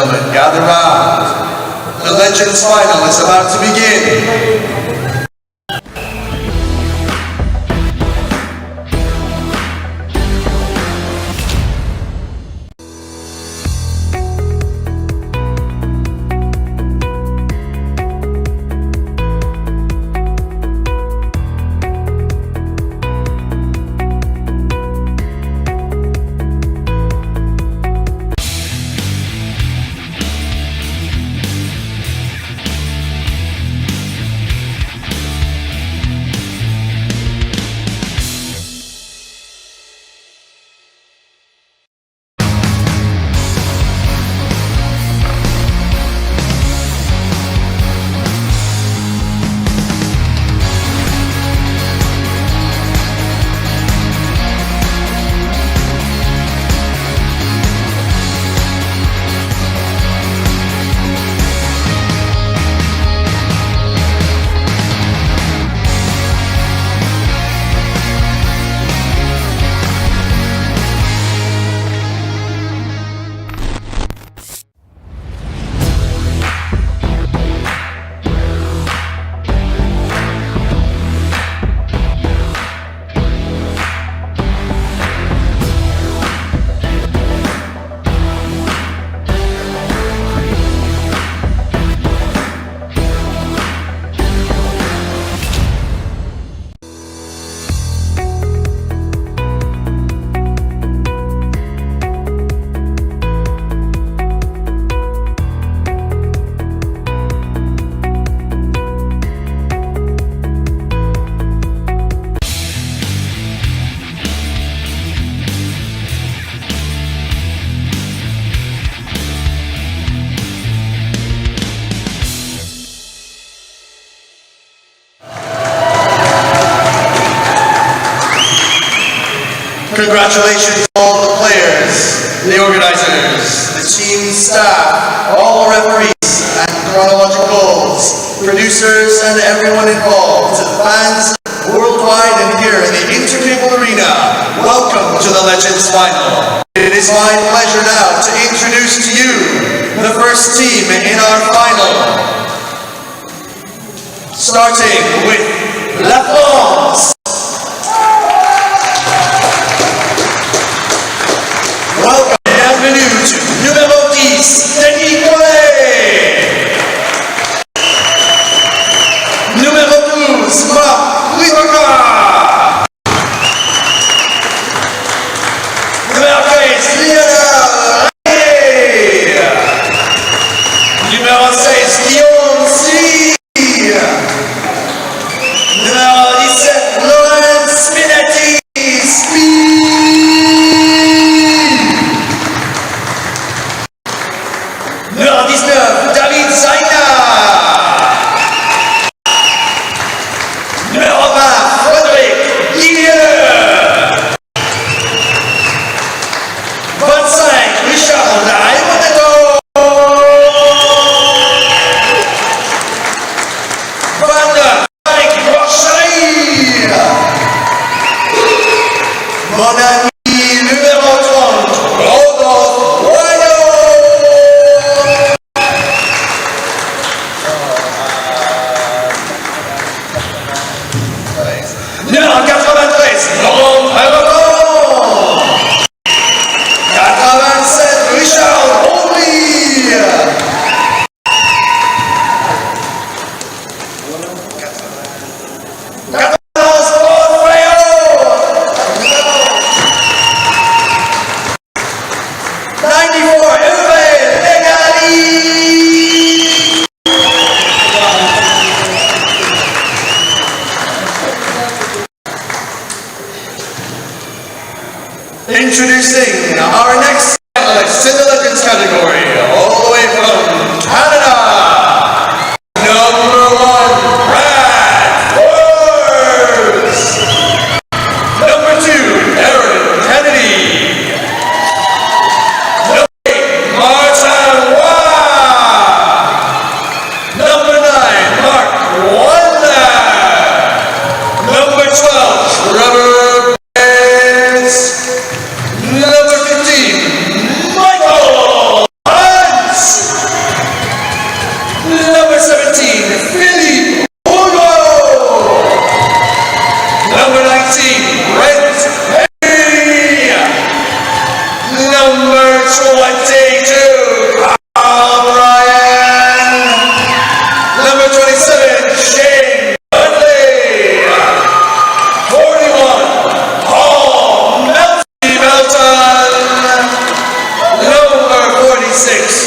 gentlemen, gather round. The Legends Final is about to begin. Congratulations to all the players, the organizers, the team staff, all referees and chronologicals, producers and everyone involved, to the fans worldwide and here in the Intercable Arena. Welcome to the Legends Final. It is my pleasure now to introduce to you the first team in our final. Starting with La France. Welcome et bienvenue to numéro 10, Denis Collet. Numéro 12, Marc Mihwa. Numéro 15, Lionel Rayet. Numéro 16, Guillaume C. Numéro 17, Laurence Minetti. Numéro 19, David Zaina. Numéro 20, Frédéric Guilleux. 25, Richard Laimoneto.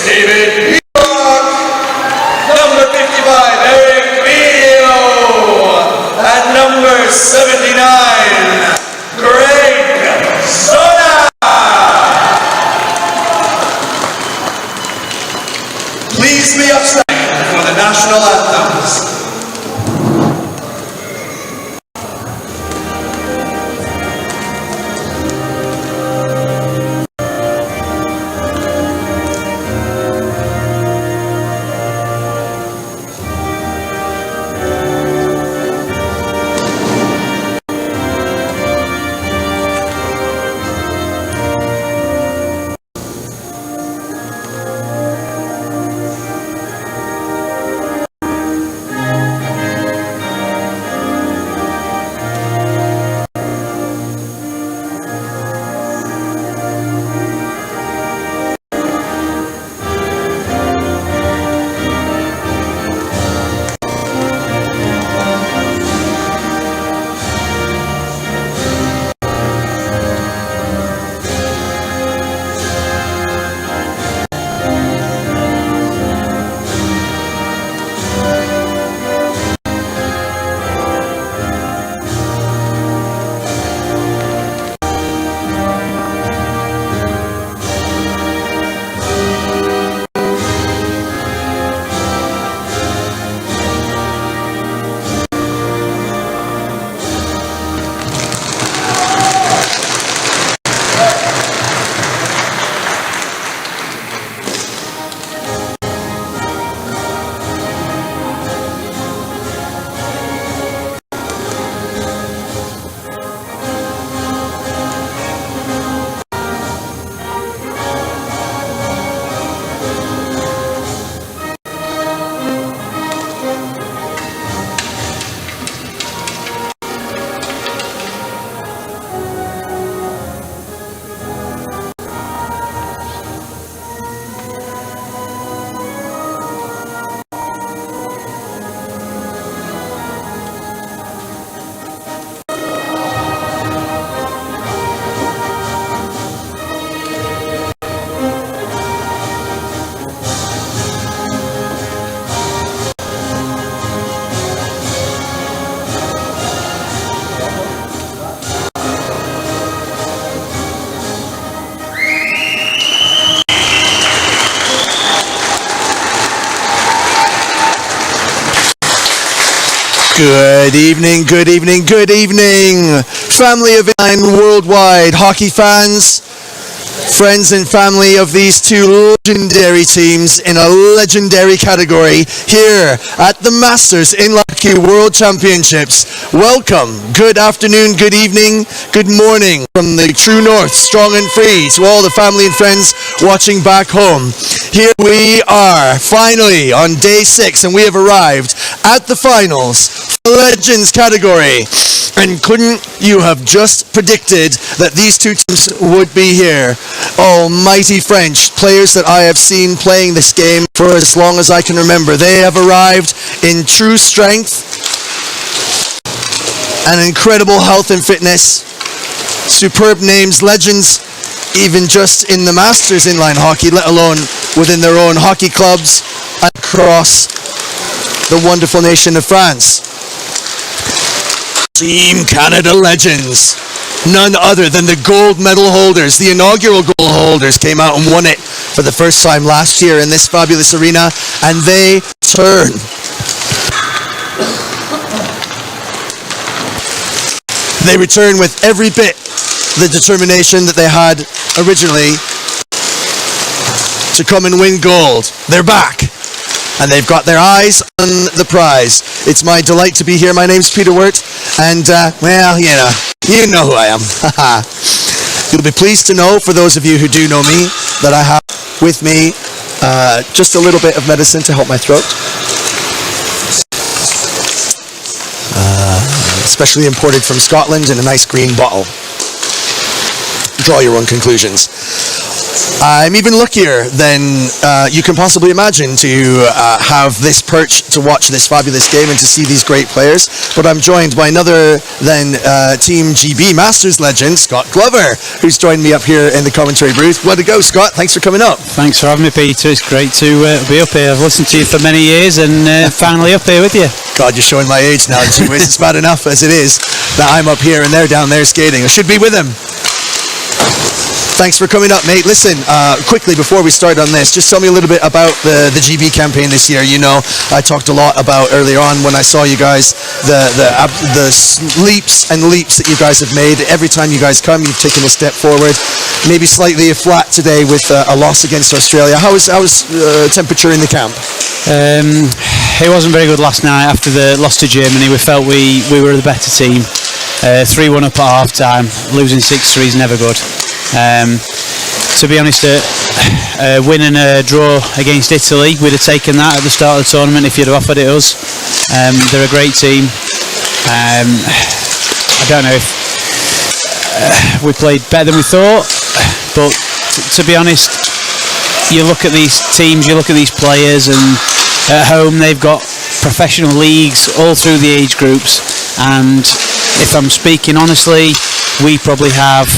David Mihwa. Number 55, Eric Vio. And number 79, Greg Zona. Please be upstanding for the national anthems. Good evening, good evening, good evening, family of Inline worldwide hockey fans, friends and family of these two legendary teams in a legendary category here at the Masters Inline Hockey World Championships. Welcome, good afternoon, good evening, good morning from the true north, strong and free, to all the family and friends watching back home. Here we are, finally on day 6, and we have arrived at the finals for Legends category. And couldn't you have just predicted that these two teams would be here? Almighty French, players that I have seen playing this game for as long as I can remember. They have arrived in true strength and incredible health and fitness. Superb names, legends, even just in the Masters inline hockey, let alone within their own hockey clubs across the wonderful nation of France. Team Canada Legends, none other than the gold medal holders, the inaugural gold holders, came out and won it for the first time last year in this fabulous arena, and they turn. They return with every bit the determination that they had originally to come and win gold. They're back, and they've got their eyes on the prize. It's my delight to be here. My name's Peter Wirt, and well, you know who I am. You'll be pleased to know, for those of you who do know me, that I have with me just a little bit of medicine to help my throat. Especially imported from Scotland in a nice green bottle. Draw your own conclusions. I'm even luckier than you can possibly imagine to have this perch to watch this fabulous game and to see these great players. But I'm joined by another than Team GB Masters legend, Scott Glover, who's joined me up here in the commentary booth. Way to go, Scott. Thanks for coming up. Thanks for having me, Peter. It's great to be up here. I've listened to you for many years and finally up here with you. God, you're showing my age now. Gee whiz, it's bad enough as it is that I'm up here and they're down there skating. I should be with them. Thanks for coming up, mate. Listen, quickly before we start on this, just tell me a little bit about the GB campaign this year. You know, I talked a lot about earlier on when I saw you guys, the leaps and leaps that you guys have made. Every time you guys come, you've taken a step forward. Maybe slightly flat today with a loss against Australia. How was temperature in the camp? It wasn't very good last night after the loss to Germany. We felt we were the better team. 3-1 up at half time. Losing 6-3 is never good. To be honest, a win and a draw against Italy, we'd have taken that at the start of the tournament if you'd have offered it us. They're a great team. I don't know if we played better than we thought, but to be honest, you look at these teams, you look at these players, and at home they've got professional leagues all through the age groups, and if I'm speaking honestly, we probably have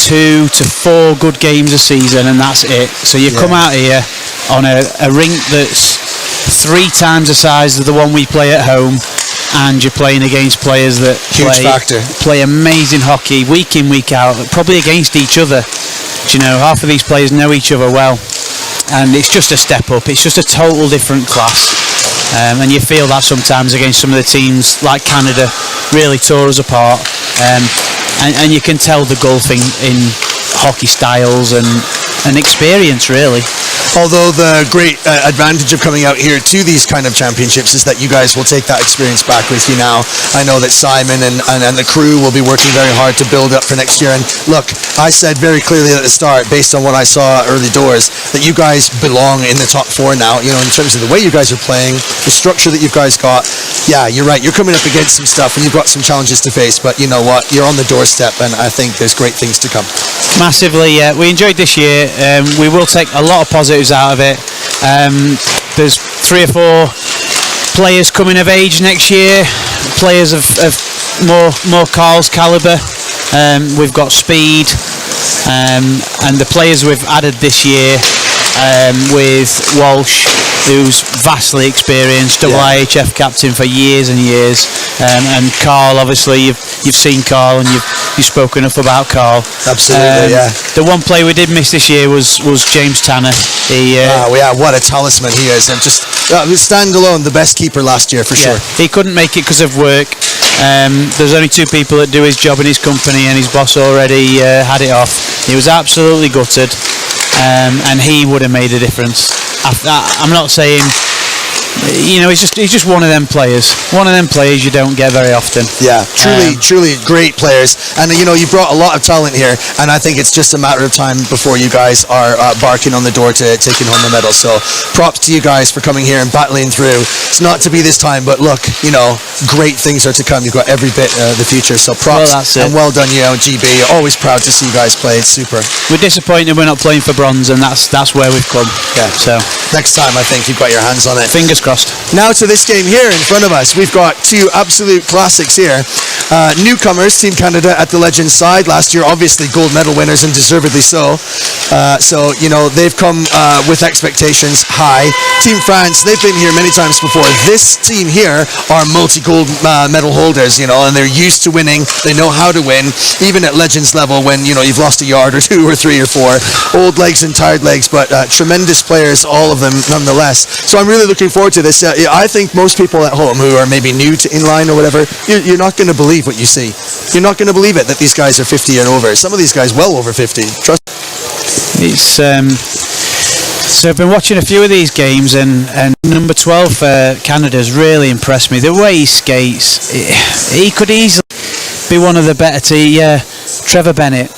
2 to 4 good games a season, and that's it. So you come out here on a rink that's 3 times the size of the one we play at home, and you're playing against players that play amazing hockey week in, week out, probably against each other. You know, half of these players know each other well, and it's just a step up. It's just a total different class, and you feel that sometimes against some of the teams like Canada really tore us apart. And you can tell the gulf in hockey styles and experience, really. Although the great advantage of coming out here to these kind of championships is that you guys will take that experience back with you now. I know that Simon and the crew will be working very hard to build up for next year. And look, I said very clearly at the start, based on what I saw early doors, that you guys belong in the top 4 now. You know, in terms of the way you guys are playing, the structure that you guys got. Yeah, you're right. You're coming up against some stuff and you've got some challenges to face. But you know what? You're on the doorstep, and I think there's great things to come. Massively, yeah. We enjoyed this year. We will take a lot of positives out of it. There's 3 or 4 players coming of age next year, players of more Carl's calibre. We've got speed, and the players we've added this year with Walsh, who's vastly experienced, IHF captain for years and years, and Carl, obviously you've seen Carl and you've spoken enough about Carl. Absolutely, yeah. The one player we did miss this year was James Tanner. What a talisman he is, and just stand alone, the best keeper last year for sure. He couldn't make it because of work. There's only 2 people that do his job in his company, and his boss already had it off. He was absolutely gutted, and he would have made a difference. I'm not saying, you know, he's just one of them players. One of them players you don't get very often. Yeah, truly great players. And you know, you brought a lot of talent here, and I think it's just a matter of time before you guys are barking on the door to taking home the medal. So props to you guys for coming here and battling through. It's not to be this time, but look, you know, great things are to come. You've got every bit of the future. So props, and well done, you know, GB. Always proud to see you guys play. It's super. We're disappointed we're not playing for bronze, and that's where we've come. Yeah. So next time, I think you've got your hands on it. Fingers crossed. Now to this game here in front of us. We've got 2 absolute classics here. Newcomers, Team Canada at the Legends side. Last year, obviously, gold medal winners, and deservedly so. So, you know, they've come with expectations high. Team France, they've been here many times before. This team here are multi-gold medal holders, you know, and they're used to winning. They know how to win, even at Legends level when, you know, you've lost a yard or 2 or 3 or 4. Old legs and tired legs, but tremendous players, all of them, nonetheless. So I'm really looking forward to this. I think most people at home who are maybe new to inline or whatever, you're not going to believe what you see. You're not going to believe it that these guys are 50 and over. Some of these guys well over 50. Trust. It's so I've been watching a few of these games, and number 12 for Canada's really impressed me. The way he skates, he could easily be one of the better Trevor Bennett.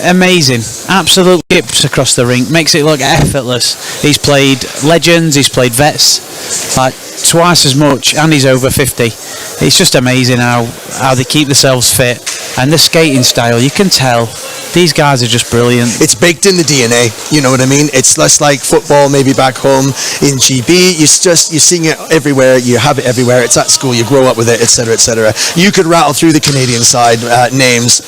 Amazing, absolute skips across the rink, makes it look effortless. He's played Legends, he's played Vets, like twice as much, and he's over 50. It's just amazing how they keep themselves fit, and the skating style, you can tell These guys are just brilliant. It's baked in the DNA, you know what I mean? It's less like football maybe back home in GB. You're seeing it everywhere, you have it everywhere, it's at school, you grow up with it, etc., etc. You could rattle through the Canadian side names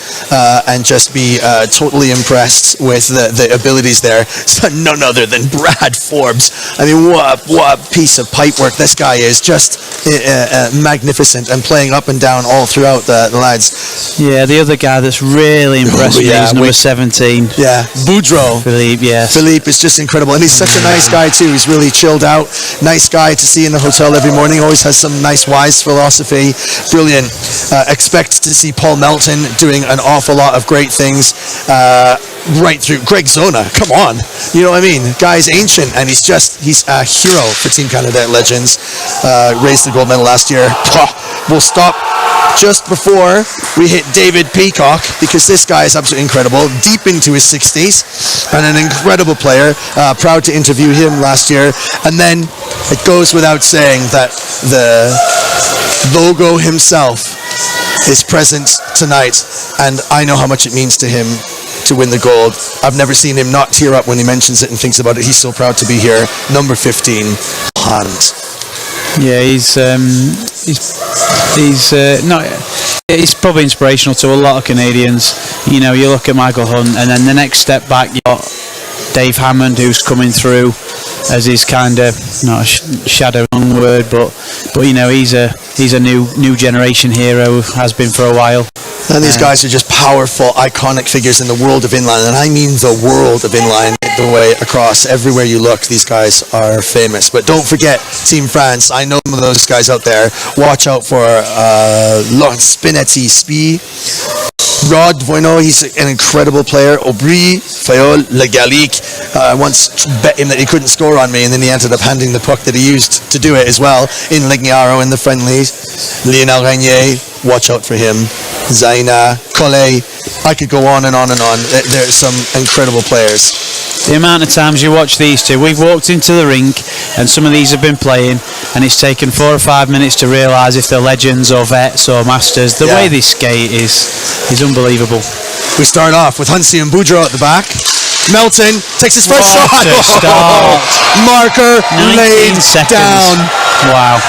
and just be totally impressed with the abilities there. So none other than Brad Forbes. I mean, what a piece of pipe work this guy is, just magnificent, and playing up and down all throughout the lads. Yeah, the other guy that's really impressed me is number 17. Yeah, Boudreau. Philippe, yes. Philippe is just incredible, and he's such a nice guy too. He's really chilled out, nice guy to see in the hotel every morning. Always has some nice wise philosophy. Brilliant. Expect to see Paul Melton doing an awful lot of great things right through. Greg Zona, come on, you know what I mean? Guy's ancient, and he's a hero for Team Canada at Legends. Raised the gold medal last year. We'll stop just before we hit David Peacock, because this guy is absolutely incredible, deep into his 60s, and an incredible player. Proud to interview him last year. And then it goes without saying that the logo himself is present tonight, and I know how much it means to him to win the gold. I've never seen him not tear up when he mentions it and thinks about it. He's so proud to be here. Number 15, Hans. Yeah, he's probably inspirational to a lot of Canadians. You know, you look at Michael Hunt, and then the next step back, you got Dave Hammond, who's coming through as his kind of, not a shadow, wrong word, but you know, he's a new generation hero, has been for a while. And these guys are just powerful, iconic figures in the world of inline, and I mean the world of inline. The way across, everywhere you look, these guys are famous. But don't forget Team France. I know some of those guys out there. Watch out for Spinetti, Spee, Rod Bueno, he's an incredible player. Aubry, Fayol, Le Gallic. I once bet him that he couldn't score on me, and then he ended up handing the puck that he used to do it as well in Lignaro in the friendlies. Lionel Regnier, watch out for him. Zaina, Collet, I could go on and on and on. There's some incredible players. The amount of times you watch these two, we've walked into the rink and some of these have been playing, and it's taken 4 or 5 minutes to realise if they're legends or vets or masters. The way they skate is unbelievable. We start off with Hansi and Boudreau at the back. Melton takes his first shot. Start. Marker laid down. Wow.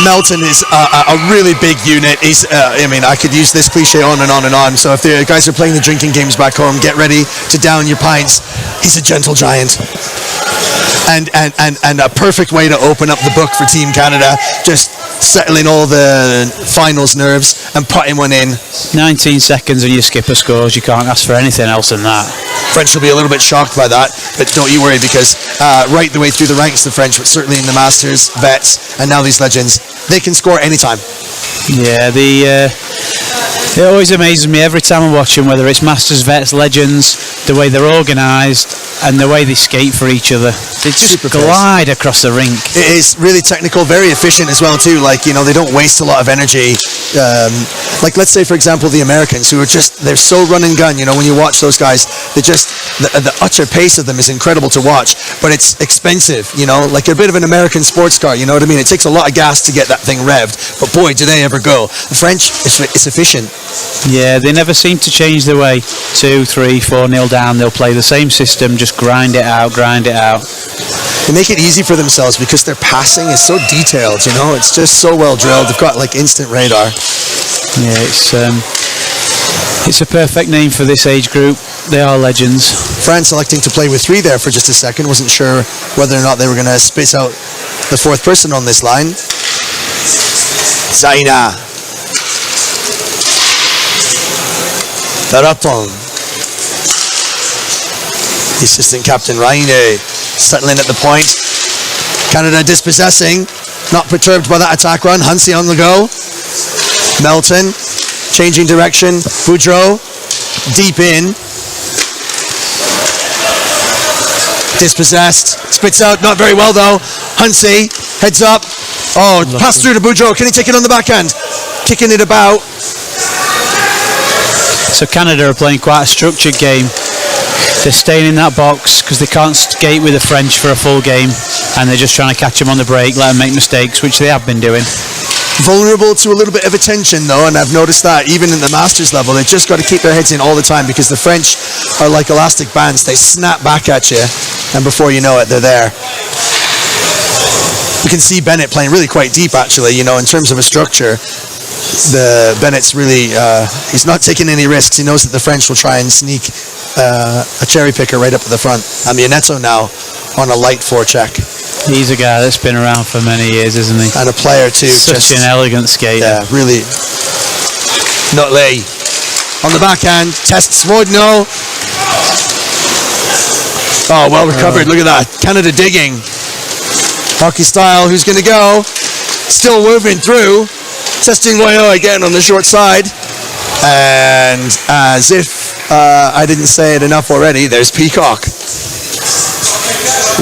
Melton is a really big unit. He's, I could use this cliche on and on and on. So if the guys are playing the drinking games back home, get ready to down your pints. He's a gentle giant. And a perfect way to open up the book for Team Canada. Just settling all the finals nerves and putting one in. 19 seconds and your skipper scores. You can't ask for anything else than that. French will be a little bit shocked by that, but don't you worry, because right the way through the ranks, the French, but certainly in the Masters, vets, and now these legends, they can score anytime. Yeah, it always amazes me every time I watch them, whether it's Masters, vets, legends, the way they're organised and the way they skate for each other. They just glide across the rink. It is really technical, very efficient as well too. Like, they don't waste a lot of energy. Like, let's say for example the Americans, who are they're so run and gun. When you watch those guys, the utter pace of them is incredible to watch, but it's expensive. Like a bit of an American sports car. You know what I mean? It takes a lot of gas to get that thing revved, but boy, do they ever go. The French, it's efficient. Yeah, they never seem to change their way. 2, 3, 4-0 down, they'll play the same system, just grind it out. They make it easy for themselves because their passing is so detailed, it's just so well drilled. They've got like instant radar. Yeah, it's a perfect name for this age group. They are legends. France electing to play with 3 there for just a second. Wasn't sure whether or not they were going to space out the 4th person on this line. Zaina. Taraton. The assistant captain Raine settling at the point. Canada dispossessing, not perturbed by that attack run. Hansi on the go. Melton changing direction. Boudreau deep in. Dispossessed. Spits out, not very well though. Hansi heads up. Oh, pass through to Boudreau. Can he take it on the backhand? Kicking it about. So Canada are playing quite a structured game. They're staying in that box because they can't skate with the French for a full game, and they're just trying to catch them on the break, let them make mistakes, which they have been doing. vulnerable to a little bit of attention though, and I've noticed that even in the Masters level, they just got to keep their heads in all the time because the French are like elastic bands. They snap back at you, and before you know it, they're there. You can see Bennett playing really quite deep actually, in terms of a structure. Bennett's really, he's not taking any risks. He knows that the French will try and sneak a cherry picker right up at the front. Mianetto now on a light forecheck. He's a guy that's been around for many years, isn't he? And a player too. Such an elegant skater. Yeah, really. Not lay. On the backhand, tests Moidno. Oh, well recovered. Look at that. Canada digging. Hockey style, who's going to go? Still moving through. Testing Loyo again on the short side. And as if I didn't say it enough already, there's Peacock.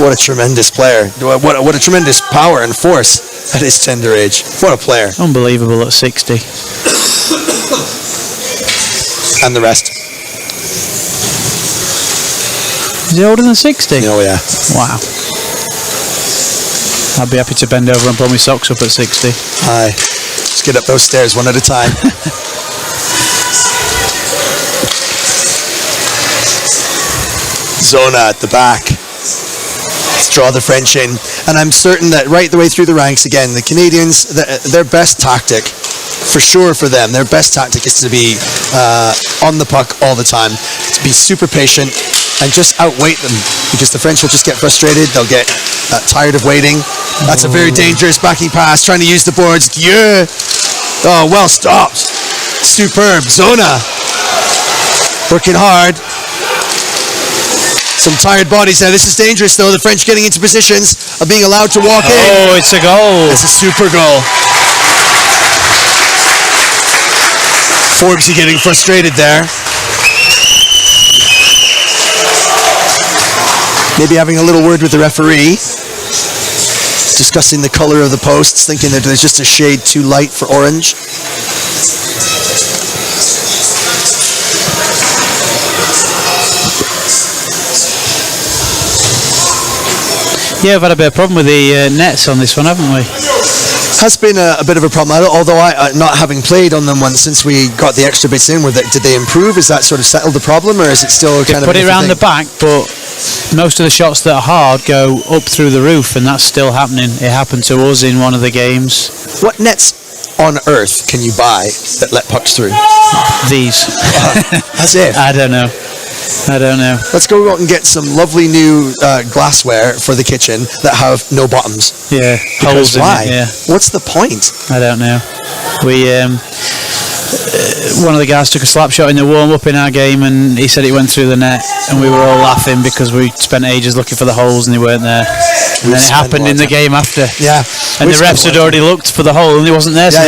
What a tremendous player. What a tremendous power and force at his tender age. What a player. Unbelievable at 60. And the rest. Is he older than 60? Oh, yeah. Wow. I'd be happy to bend over and pull my socks up at 60. Aye. Just get up those stairs one at a time. Zona at the back. Let's draw the French in. And I'm certain that right the way through the ranks, again, the Canadians, their best tactic, for sure for them, their best tactic is to be on the puck all the time, to be super patient and just outweight them, because the French will just get frustrated, they'll get tired of waiting. That's a very dangerous backing pass, trying to use the boards. Yeah. Oh, well stopped. Superb. Zona working hard. Some tired bodies there. This is dangerous though. The French getting into positions of being allowed to walk in. Oh, it's a goal. It's a super goal. Forbesy getting frustrated there. Maybe having a little word with the referee. Discussing the color of the posts, thinking that there's just a shade too light for orange. Yeah, we've had a bit of problem with the nets on this one, haven't we? Has been a bit of a problem, although not having played on them once since we got the extra bits in, did they improve? Has that sort of settled the problem, or is it still kind of put it around the back, but most of the shots that are hard go up through the roof, and that's still happening. It happened to us in one of the games. What nets on earth can you buy that let pucks through? These. That's it. I don't know. Let's go out and get some lovely new glassware for the kitchen that have no bottoms. Yeah. Because holes why? in it, yeah. What's the point? I don't know. We one of the guys took a slap shot in the warm-up in our game, and he said it went through the net, and we were all laughing because we spent ages looking for the holes and they weren't there. And then it happened in the game after. Yeah. And the refs had already looked for the hole and it wasn't there, so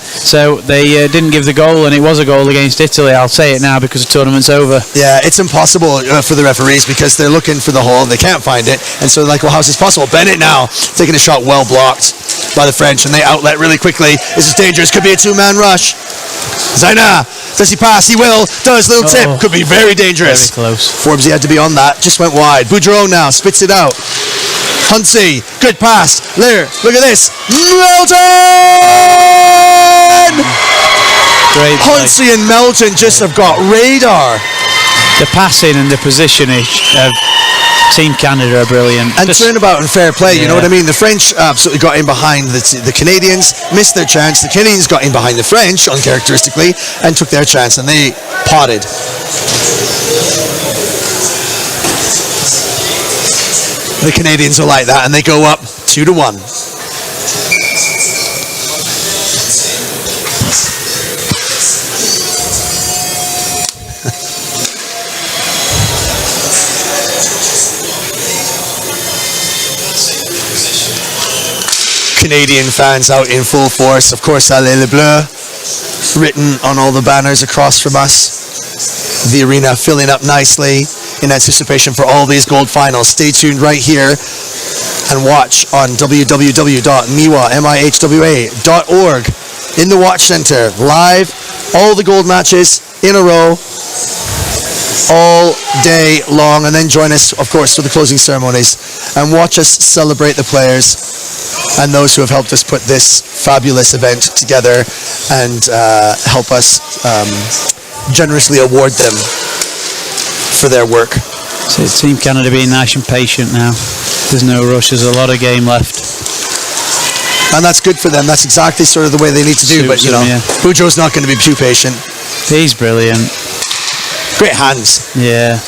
so they didn't give the goal, and it was a goal against Italy. I'll say it now because the tournament's over. Yeah, it's impossible for the referees because they're looking for the hole, they can't find it, and so like, well, how's this possible? Bennett now taking a shot well blocked by the French, and they outlet really quickly. This is dangerous, could be a two-man rush. Zaina, does he pass? He will. Does, little tip, could be very dangerous. Very close. Forbesy had to be on that, just went wide. Boudreau now spits it out. Huntsy, good pass. There, look at this. Melton! Great play. Huntsy and Melton just have got radar. The passing and the positioning of Team Canada are brilliant. And turnabout and fair play, you know what I mean? The French absolutely got in behind the Canadians, missed their chance. The Canadians got in behind the French, uncharacteristically, and took their chance, and they potted. The Canadians are like that, and they go up 2-1. Canadian fans out in full force. Of course, Allez les Bleus written on all the banners across from us. The arena filling up nicely in anticipation for all these gold finals. Stay tuned right here and watch on www.mihwa.org in the Watch Center. Live, all the gold matches in a row, all day long. And then join us, of course, for the closing ceremonies and watch us celebrate the players. and those who have helped us put this fabulous event together, and help us generously award them for their work. So Team Canada being nice and patient now. There's no rush. There's a lot of game left. And that's good for them. That's exactly sort of the way they need to do. But, you know, Bujo's not going to be too patient. He's brilliant. Great hands. Yeah.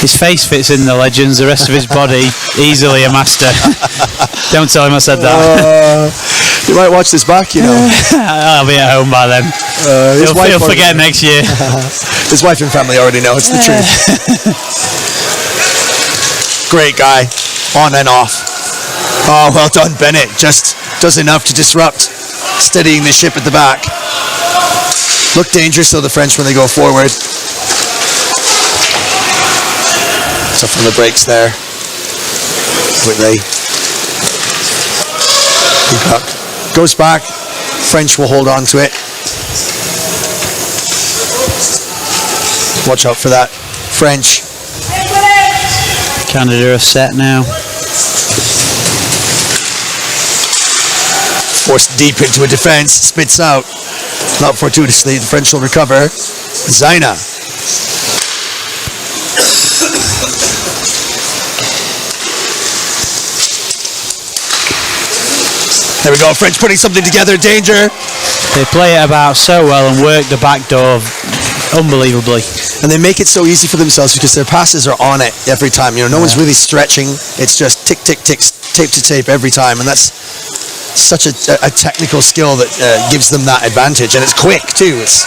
His face fits in the legends. The rest of his body, easily a master. Don't tell him I said that. You might watch this back, you know. I'll be at home by then. He'll forget next year. His wife and family already know. It's the truth. Great guy. On and off. Oh, well done, Bennett. Just does enough to disrupt, steadying the ship at the back. Look dangerous, though, the French, when they go forward. Tough on the brakes there. Whitley. Peacock goes back. French will hold on to it. Watch out for that. French. Canada are set now. Forced deep into a defense, spits out. Not fortuitously, the French will recover. Zaina. There we go, French putting something together, danger. They play it about so well and work the back door unbelievably. And they make it so easy for themselves because their passes are on it every time. You know, no one's really stretching. It's just tick, tick, tick, tape to tape every time. And that's such a technical skill that gives them that advantage. And it's quick too. It's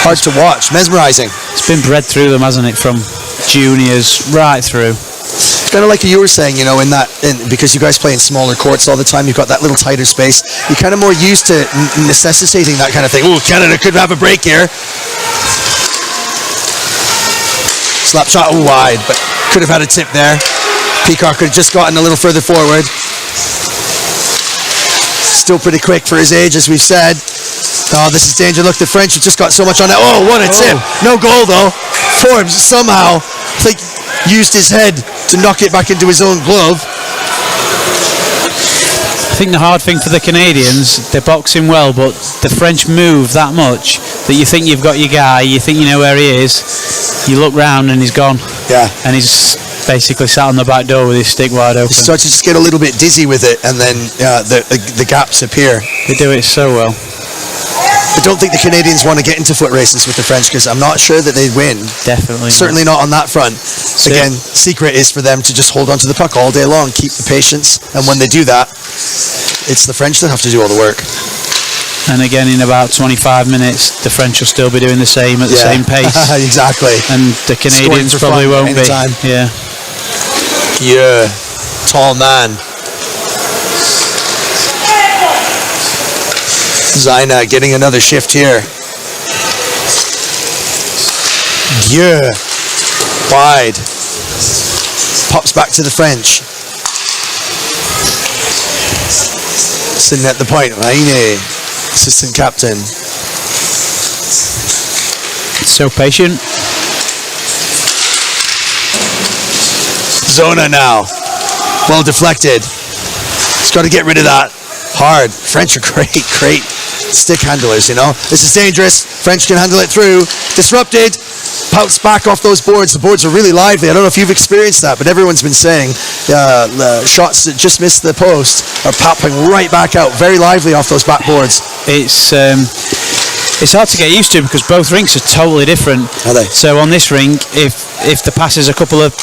hard to watch, mesmerizing. It's been bred through them, hasn't it, from juniors right through. It's kind of like you were saying, you know, because you guys play in smaller courts all the time, you've got that little tighter space. You're kind of more used to necessitating that kind of thing. Oh, Canada could have a break here. Slap shot wide, but could have had a tip there. Peacock could have just gotten a little further forward. Still pretty quick for his age, as we've said. Oh, this is danger. Look, the French have just got so much on it. Oh, what a tip. No goal, though. Forbes somehow, I think, used his head to knock it back into his own glove. I think the hard thing for the Canadians, they're boxing well, but the French move that much that you think you've got your guy, you think you know where he is, you look round and he's gone. Yeah. And he's basically sat on the back door with his stick wide open. He starts to just get a little bit dizzy with it, and then the gaps appear. They do it so well. I don't think the Canadians want to get into foot races with the French because I'm not sure that they'd win. Definitely Certainly not on that front. Again, secret is for them to just hold on to the puck all day long, keep the patience, and when they do that, it's the French that have to do all the work. And again, in about 25 minutes, the French will still be doing the same at the same pace. Exactly. And the Canadians probably won't be. Yeah. Yeah. Tall man. Zaina getting another shift here. Yeah. Wide. Pops back to the French. Sitting at the point, Raine, assistant captain. So patient. Zona now. Well deflected. He's got to get rid of that. Hard. French are great stick handlers, you know. This is dangerous. French can handle it through. Disrupted. Pouts back off those boards. The boards are really lively. I don't know if you've experienced that, but everyone's been saying shots that just missed the post are popping right back out. Very lively off those back boards. It's hard to get used to because both rinks are totally different. Are they? So on this rink, if the pass is a couple of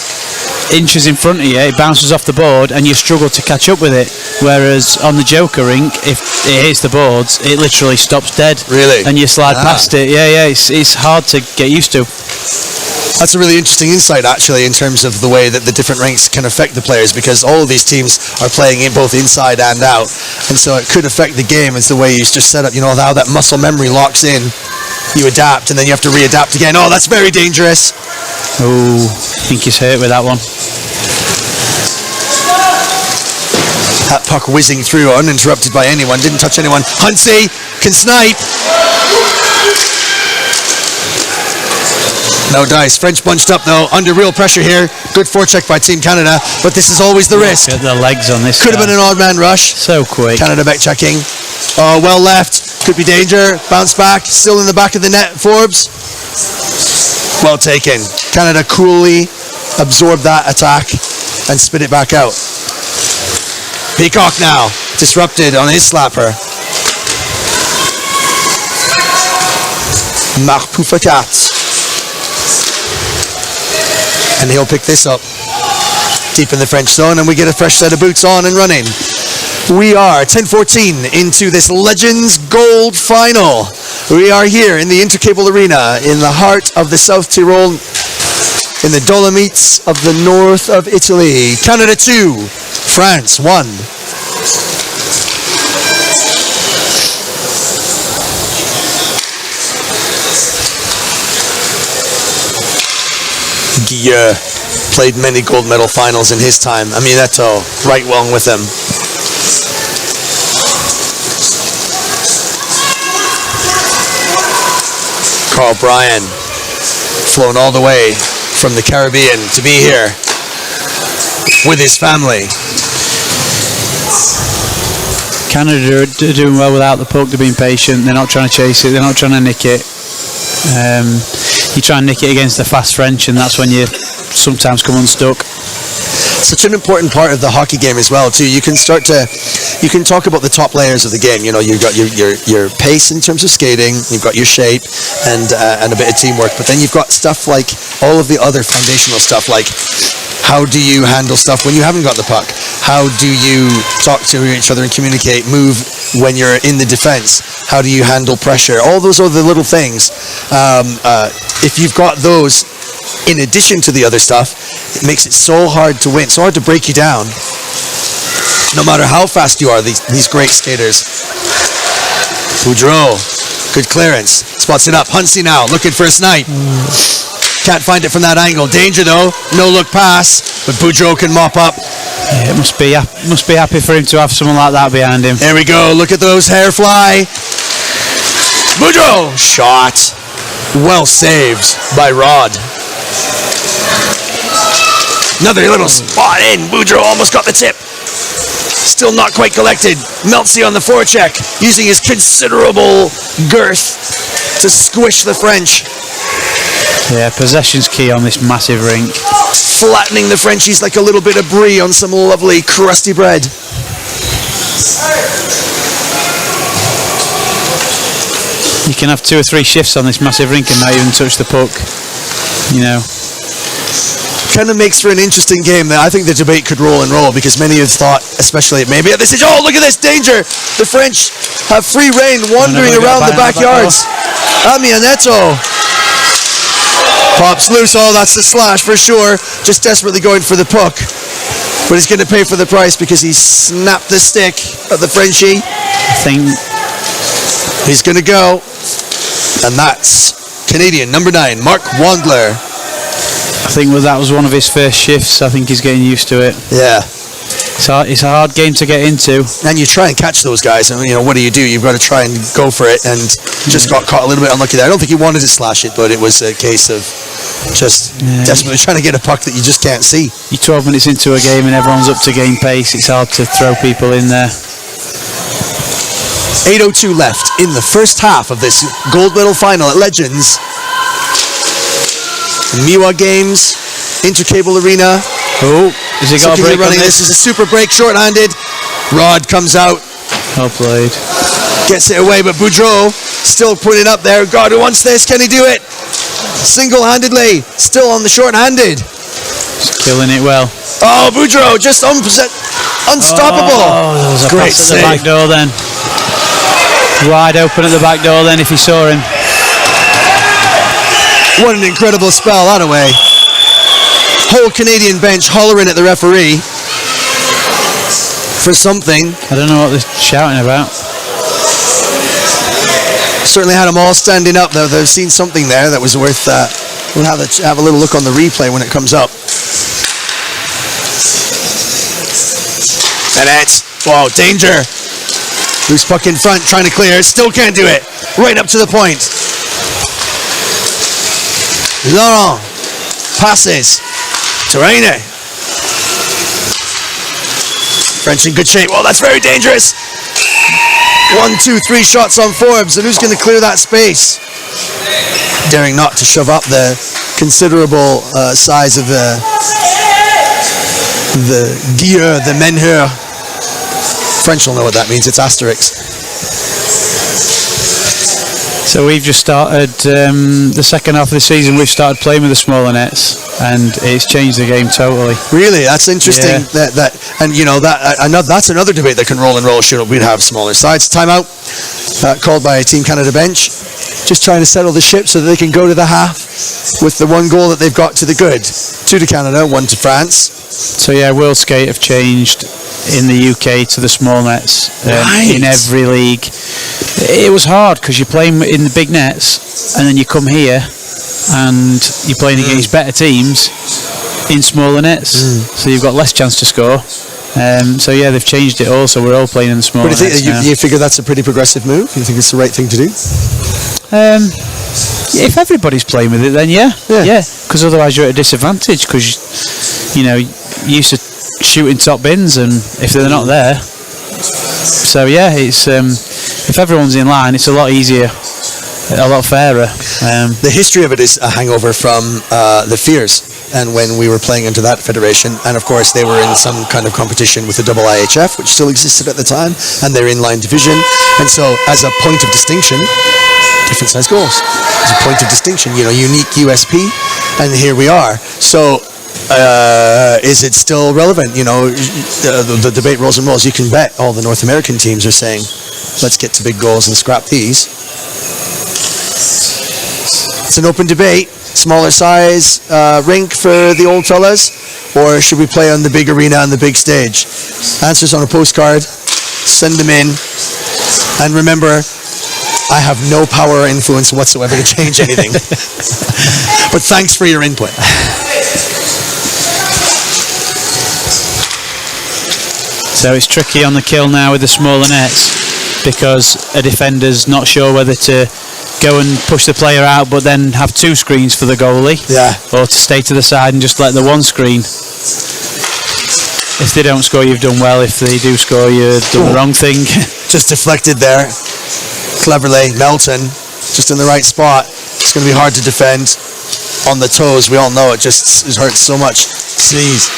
inches in front of you, it bounces off the board and you struggle to catch up with it. Whereas on the Joker rink, if it hits the boards, it literally stops dead. Really? And you slide past it. Yeah, it's hard to get used to. That's a really interesting insight, actually, in terms of the way that the different rinks can affect the players, because all of these teams are playing in both inside and out, and so it could affect the game as the way you just set up, you know, how that muscle memory locks in. You adapt, and then you have to readapt again. Oh, that's very dangerous. Oh, I think he's hurt with that one. That puck whizzing through uninterrupted by anyone, didn't touch anyone. Hunsey can snipe. No dice. French bunched up though, under real pressure here. Good forecheck by Team Canada, but this is always the risk. Look at the legs on this. Could have been an odd man rush. So quick. Canada back checking. Oh, well left. Could be danger. Bounce back. Still in the back of the net, Forbes. Well taken. Canada coolly absorbed that attack and spit it back out. Peacock now. Disrupted on his slapper. Marc Poufacat. And he'll pick this up deep in the French zone, and we get a fresh set of boots on and running. We are 10-14 into this Legends Gold Final. We are here in the Intercable Arena in the heart of the South Tyrol, in the Dolomites of the north of Italy. Canada 2, France 1. Guilleux played many gold medal finals in his time. Aminetto, right along with him. Carl Bryan, flown all the way from the Caribbean to be here with his family. Canada are doing well without the puck. They're being patient. They're not trying to chase it. They're not trying to nick it. You try and nick it against the fast French, and that's when you sometimes come unstuck. Such an important part of the hockey game as well too. You can talk about the top layers of the game. You know, you've got your pace in terms of skating, you've got your shape and a bit of teamwork, but then you've got stuff like all of the other foundational stuff, like how do you handle stuff when you haven't got the puck? How do you talk to each other and communicate, move when you're in the defense? How do you handle pressure? All those are the little things. If you've got those in addition to the other stuff, it makes it so hard to win, so hard to break you down. No matter how fast you are, these great skaters. Boudreau, good clearance, spots it up. Hunsey now, looking for a snipe. Can't find it from that angle. Danger though, no look pass, but Boudreau can mop up. Yeah, it must be happy for him to have someone like that behind him. There we go, look at those hair fly. Boudreau, shot. Well saved by Rod. Another little spot in. Boudreau almost got the tip. Still not quite collected. Meltzy on the forecheck, using his considerable girth to squish the French. Yeah, possession's key on this massive rink. Flattening the Frenchies like a little bit of brie on some lovely crusty bread. You can have 2 or 3 shifts on this massive rink and not even touch the puck. You know. Kind of makes for an interesting game. I think the debate could roll and roll because many have thought, especially maybe at this age, oh look at this danger! The French have free reign wandering around the backyards. Aminetto pops loose. Oh, that's the slash for sure. Just desperately going for the puck, but he's going to pay for the price because he snapped the stick of the Frenchie. I think he's going to go, and that's Canadian number 9, Mark Wandler. I think that was one of his first shifts. I think he's getting used to it. Yeah. It's a hard game to get into. And you try and catch those guys, and what do? You've got to try and go for it, and just got caught a little bit unlucky there. I don't think he wanted to slash it, but it was a case of just desperately trying to get a puck that you just can't see. You're 12 minutes into a game and everyone's up to game pace. It's hard to throw people in there. 8:02 left in the first half of this gold medal final at Legends. Mihwa Games, Intercable Arena. Oh, has he got a break on this? This is a super break, short-handed. Rod comes out. Well played. Gets it away, but Boudreau still putting it up there. God, who wants this? Can he do it? Single-handedly, still on the short-handed. He's killing it well. Oh, Boudreau, just unstoppable. Oh, there was a great pass at the back door then. Wide open at the back door then if he saw him. What an incredible spell that away. Whole Canadian bench hollering at the referee for something. I don't know what they're shouting about. Certainly had them all standing up though. They've seen something there that was worth we'll have a little look on the replay when it comes up. And it's, whoa, danger. Loose puck in front, trying to clear, still can't do it. Right up to the point. Laurent passes to Reine. French in good shape. Well, that's very dangerous. 1, 2, 3 shots on Forbes, and who's going to clear that space? Daring not to shove up the considerable size of the gear, the menheur. French will know what that means. It's asterisk. So we've just started the second half of the season. We've started playing with the smaller nets, and it's changed the game totally. Really, that's interesting. Yeah. And you know that's another debate that can roll and roll. Should we'd have smaller sides? Timeout called by Team Canada bench, just trying to settle the ship so that they can go to the half with the one goal that they've got to the good. 2 to Canada, 1 to France. So yeah, World Skate have changed in the UK to the small nets in every league. It was hard because you're playing in the big nets, and then you come here and you're playing against better teams in smaller nets, so you've got less chance to score. So yeah, they've changed it all, so we're all playing in the smaller nets now. You figure that's a pretty progressive move? You think it's the right thing to do? If everybody's playing with it, then yeah. Because otherwise you're at a disadvantage, because you used to shooting top bins, and if they're not there, so yeah, it's if everyone's in line, it's a lot easier, a lot fairer. The history of it is a hangover from the Fears, and when we were playing into that federation, and of course they were in some kind of competition with the double IHF, which still existed at the time, and their inline division, and so as a point of distinction, different size goals as a point of distinction, unique USP, and here we are. So is it still relevant? The debate rolls and rolls. You can bet all the North American teams are saying, let's get to big goals and scrap these. It's an open debate. Smaller size rink for the old fellas, or should we play on the big arena on the big stage? Answers on a postcard. Send them in. And remember, I have no power or influence whatsoever to change anything. But thanks for your input. So it's tricky on the kill now with the smaller nets, because a defender's not sure whether to go and push the player out but then have 2 screens for the goalie, or to stay to the side and just let the 1 screen. If they don't score, you've done well. If they do score, you've done the wrong thing. Just deflected there cleverly. Melton just in the right spot. It's going to be hard to defend on the toes. We all know it hurts so much. Sneeze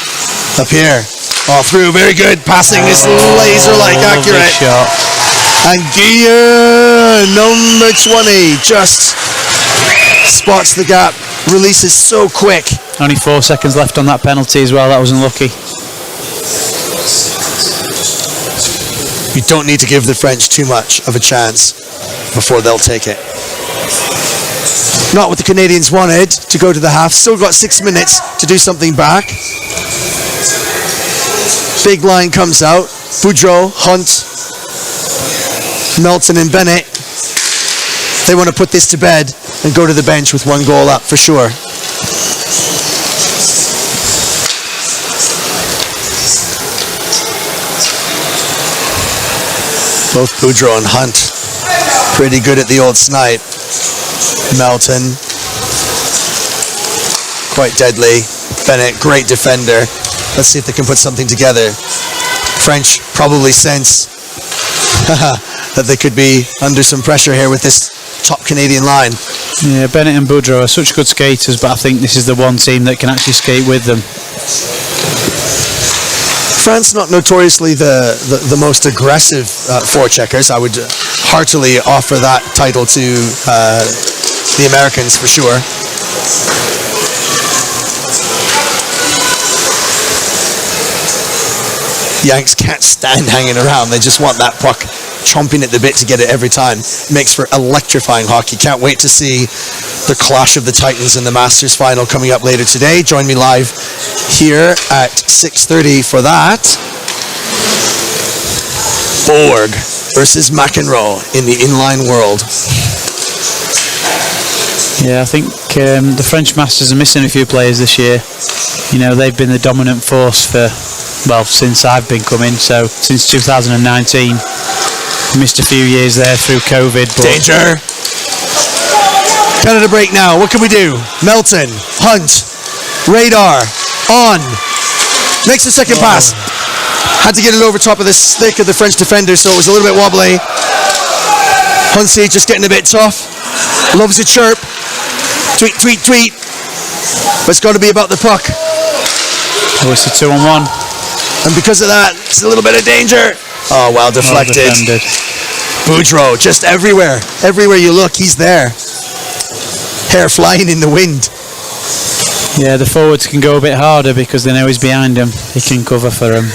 up here. All through, very good. Passing is laser-like accurate. Shot. And Guillaume, number 20, just spots the gap. Releases so quick. Only 4 seconds left on that penalty as well. That was unlucky. You don't need to give the French too much of a chance before they'll take it. Not what the Canadians wanted, to go to the half. Still got 6 minutes to do something back. Big line comes out. Boudreau, Hunt, Melton and Bennett. They want to put this to bed and go to the bench with 1 goal up for sure. Both Boudreau and Hunt pretty good at the old snipe. Melton, quite deadly. Bennett, great defender. Let's see if they can put something together. French probably sense that they could be under some pressure here with this top Canadian line. Yeah, Bennett and Boudreau are such good skaters, but I think this is the one team that can actually skate with them. France not notoriously the most aggressive forecheckers. I would heartily offer that title to the Americans for sure. Yanks can't stand hanging around. They just want that puck chomping at the bit to get it every time. Makes for electrifying hockey. Can't wait to see the clash of the Titans in the Masters final coming up later today. Join me live here at 6:30 for that. Borg versus McEnroe in the inline world. Yeah, I think the French Masters are missing a few players this year. They've been the dominant force since I've been coming, so since 2019. Missed a few years there through COVID. But danger! Canada break now. What can we do? Melton, Hunt, Radar, on. Makes the second pass. Had to get it over top of the stick of the French defender, so it was a little bit wobbly. Huntsy just getting a bit tough. Loves a chirp. Tweet, tweet, tweet. But it's got to be about the puck. Oh, it's a 2-on-1. And because of that, it's a little bit of danger. Oh, well deflected. Boudreau, just everywhere. Everywhere you look, he's there. Hair flying in the wind. Yeah, the forwards can go a bit harder because they know he's behind him. He can cover for him.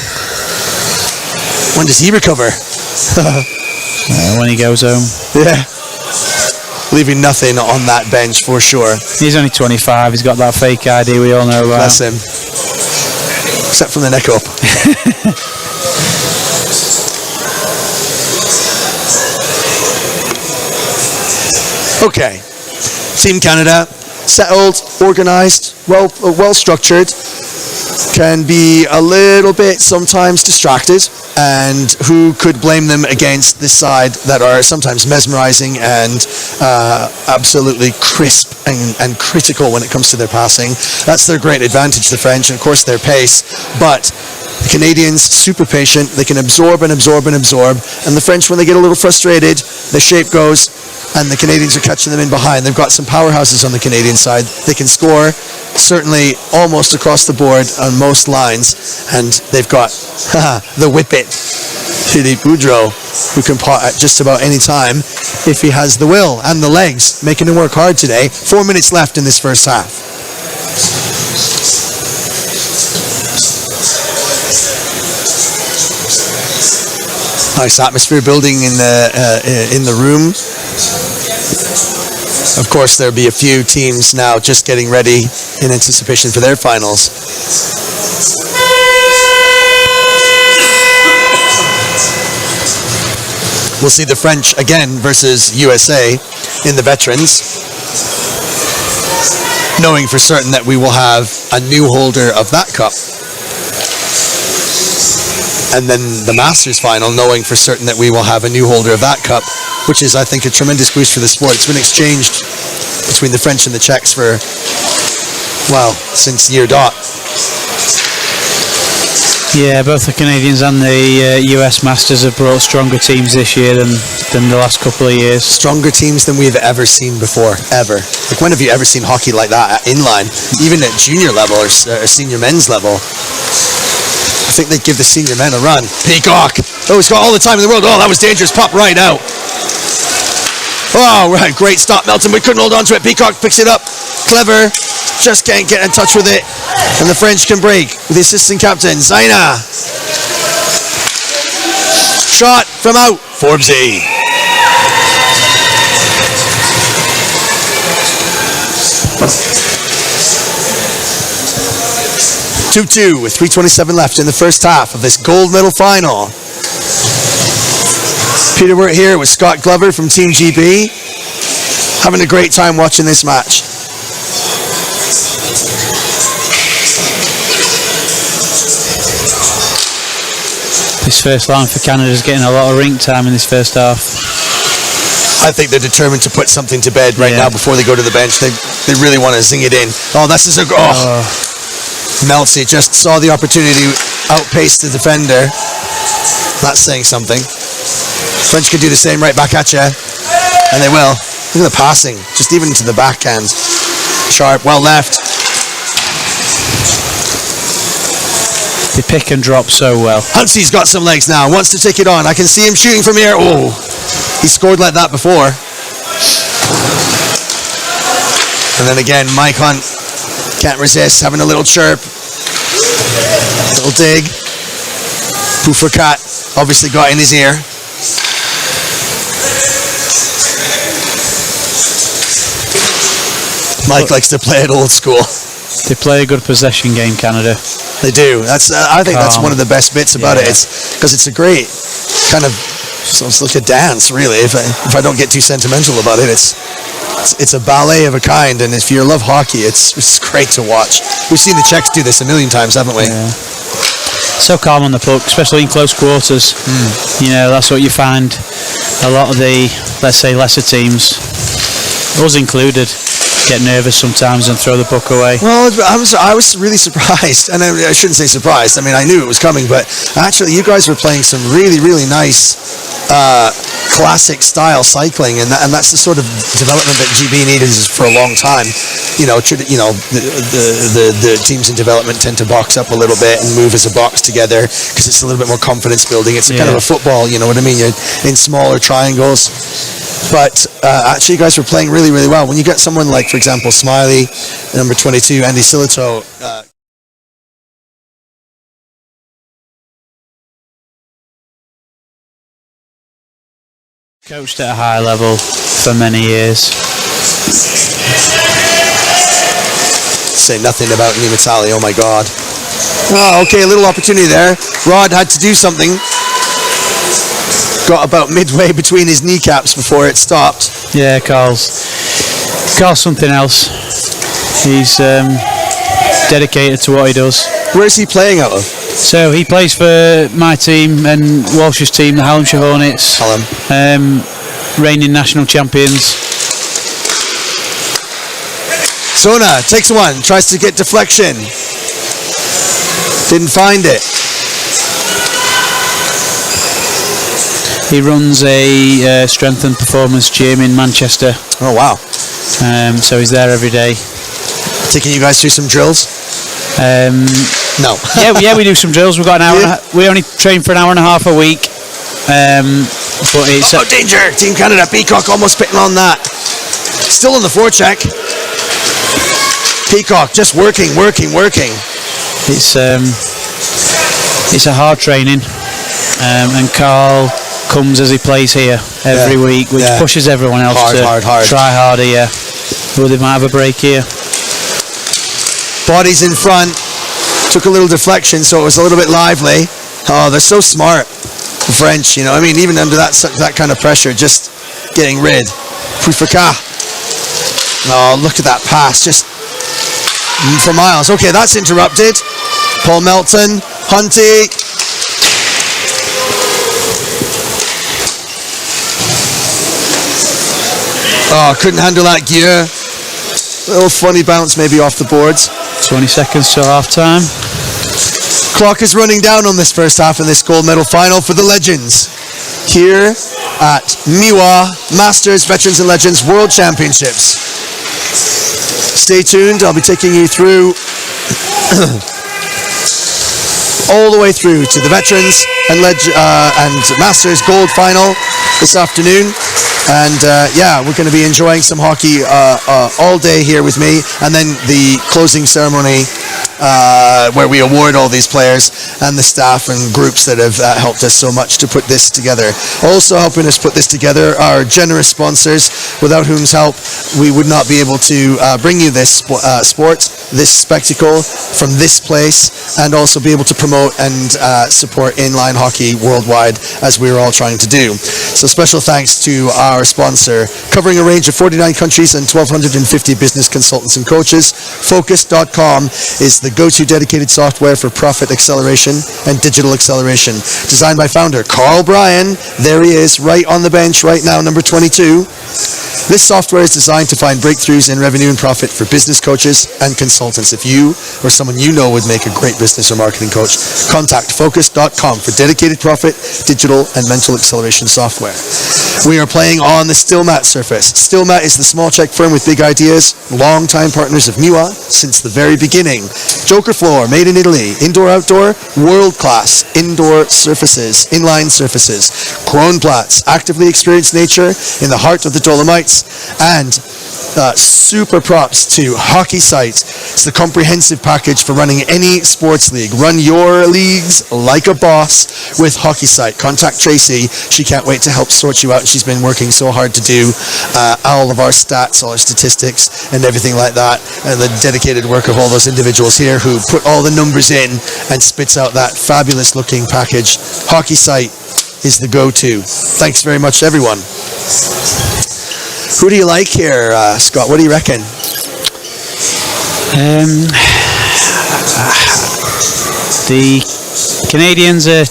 When does he recover? When he goes home. Yeah. Leaving nothing on that bench for sure. He's only 25. He's got that fake ID we all know about. Bless him. Except from the neck up. Okay. Team Canada, settled, organised, well structured, can be a little bit sometimes distracted, and who could blame them against this side that are sometimes mesmerising and absolutely crisp and critical when it comes to their passing. That's their great advantage, the French, and of course their pace, but the Canadians, super patient, they can absorb and absorb and absorb, and the French, when they get a little frustrated, the shape goes, and the Canadians are catching them in behind. They've got some powerhouses on the Canadian side. They can score certainly almost across the board on most lines, and they've got the whippet, Philippe Boudreau, who can pot at just about any time if he has the will and the legs, making him work hard today. 4 minutes left in this first half. Nice atmosphere building in the room. Of course, there'll be a few teams now just getting ready in anticipation for their finals. We'll see the French again versus USA in the veterans, knowing for certain that we will have a new holder of that cup. And then the Masters final, knowing for certain that we will have a new holder of that cup, which is, I think, a tremendous boost for the sport. It's been exchanged between the French and the Czechs for, well, since year dot. Yeah, both the Canadians and the US Masters have brought stronger teams this year than the last couple of years. Stronger teams than we've ever seen before, ever. Like, when have you ever seen hockey like that at inline, even at junior level or senior men's level? I think they'd give the senior men a run. Peacock! Oh, he's got all the time in the world. Oh, that was dangerous. Pop right out. Oh, right. Great stop, Melton. We couldn't hold on to it. Peacock picks it up. Clever. Just can't get in touch with it. And the French can break with the assistant captain, Zaina. Shot from out. Forbesy. (2-2) with 3:27 left in the first half of this gold medal final. Peter, we're here with Scott Glover from Team GB, having a great time watching this match. This first line for Canada is getting a lot of rink time in this first half. I think they're determined to put something to bed right now before they go to the bench. They really want to zing it in. Oh, this is a... Meltsy just saw the opportunity, outpaced the defender. That's saying something. French could do the same right back at you, and they will. Look at the passing, just even to the backhand. Sharp, well left. They pick and drop so well. Huntsy's got some legs now, wants to take it on. I can see him shooting from here. Oh, he scored like that before. And then again, Mike Hunt can't resist, having a little chirp. Little dig. Puffercat obviously got in his ear. Mike likes to play it old school. They play a good possession game, Canada. They do. That's I think that's one of the best bits about it. It's because it's a great kind of, it's like a dance, really. If I don't get too sentimental about it, it's a ballet of a kind, and if you love hockey, it's great to watch. We've seen the Czechs do this a million times, haven't we? Yeah. So calm on the puck, especially in close quarters. You know, that's what you find a lot of the, let's say, lesser teams. us included, get nervous sometimes and throw the puck away. Well, I was really surprised, and I shouldn't say surprised. I mean, I knew it was coming, but actually, you guys were playing some really, really nice classic style cycling, and that's the sort of development that GB needed for a long time. The teams in development tend to box up a little bit and move as a box together because it's a little bit more confidence building. It's kind of a football, you know what I mean? You're in smaller triangles. But actually, you guys were playing really, really well. When you get someone like, for example, Smiley, number 22, Andy Silito. Coached at a high level for many years. Say nothing about Nimitali, oh my God. Oh, okay, a little opportunity there. Rod had to do something. Got about midway between his kneecaps before it stopped. Yeah, Carl's something else. He's dedicated to what he does. Where's he playing out of? So he plays for my team and Walsh's team, the Hallamshire Hornets. Reigning national champions. Sona takes one, tries to get deflection. Didn't find it. He runs a strength and performance gym in Manchester. Oh wow! So he's there every day. Taking you guys through some drills? No. yeah, we do some drills. We've got an hour. We only train for an hour and a half a week. But it's danger! Team Canada, Peacock almost spitting on that. Still on the forecheck. Peacock just working. It's a hard training, and Carl comes as he plays here every week, which pushes everyone else to try harder. Yeah, well, they might have a break here. Bodies in front. Took a little deflection, so it was a little bit lively. Oh, they're so smart, the French. You know, I mean, even under that kind of pressure, just getting rid. Pufaka. Oh, look at that pass, just for miles. Okay, that's interrupted. Paul Melton, Hunty. Oh, couldn't handle that gear. Little funny bounce maybe off the boards. 20 seconds till half time. Clock is running down on this first half in this gold medal final for the Legends here at Mihwa Masters Veterans and Legends World Championships. Stay tuned, I'll be taking you through all the way through to the Veterans and Masters Gold Final this afternoon. And we're going to be enjoying some hockey all day here with me, and then the closing ceremony where we award all these players and the staff and groups that have helped us so much to put this together. Also helping us put this together are generous sponsors, without whose help we would not be able to bring you this sport, this spectacle from this place, and also be able to promote and support inline hockey worldwide, as we're all trying to do. So special thanks to our sponsor, covering a range of 49 countries and 1,250 business consultants and coaches. Focus.com is the go-to dedicated software for profit acceleration and digital acceleration. Designed by founder Carl Bryan. There he is, right on the bench right now, number 22. This software is designed to find breakthroughs in revenue and profit for business coaches and consultants. If you or someone you know would make a great business or marketing coach, contact Focus.com for dedicated profit, digital, and mental acceleration software. We are playing on the Stillmat surface. Stillmat is the small Czech firm with big ideas, longtime partners of Mihwa since the very beginning. Joker floor, made in Italy, indoor-outdoor, world-class indoor surfaces, inline surfaces. Kronplatz, actively experienced nature in the heart of the Dolomites, and super props to Hockey Site. It's the comprehensive package for running any sports league. Run your leagues like a boss with Hockey Site. Contact Tracy. She can't wait to help sort you out, and she's been working so hard to do all of our stats, all our statistics, and everything like that, and the dedicated work of all those individuals here who put all the numbers in and spits out that fabulous looking package. Hockey Site is the go-to. Thanks very much, everyone. Who do you like here, Scott? What do you reckon? The Canadians are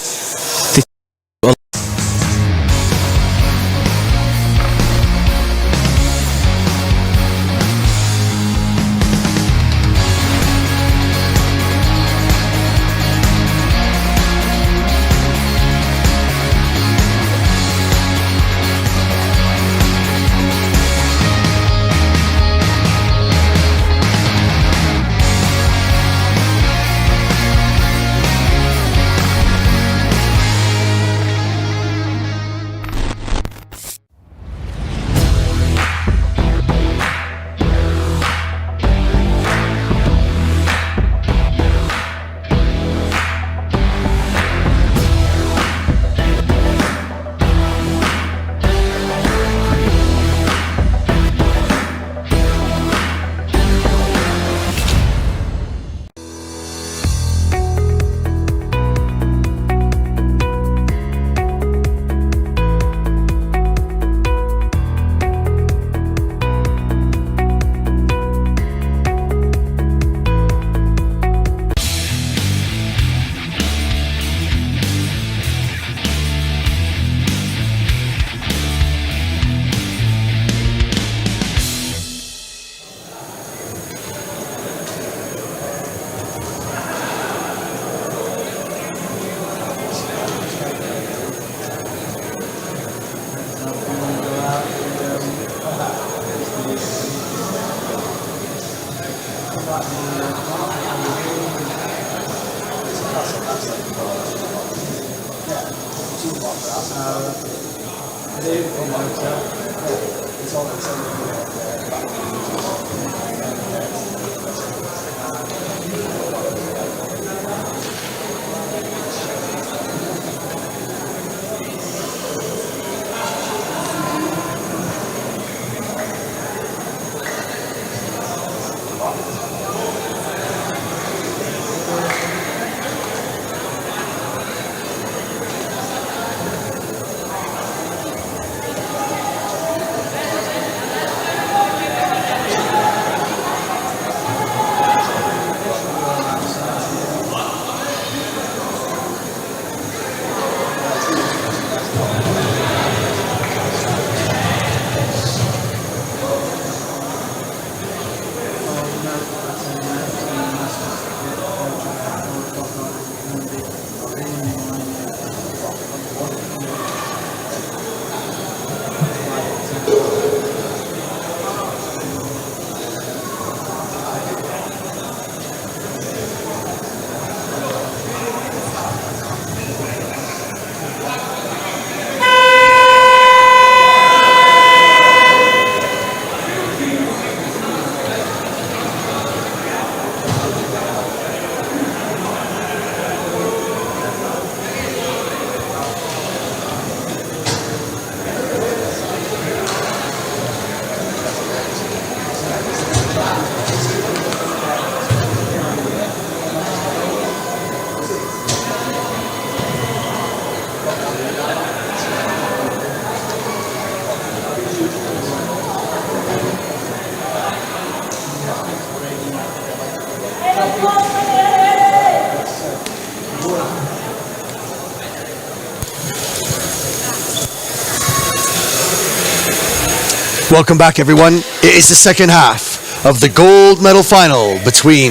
Welcome back, everyone. It is the second half of the gold medal final between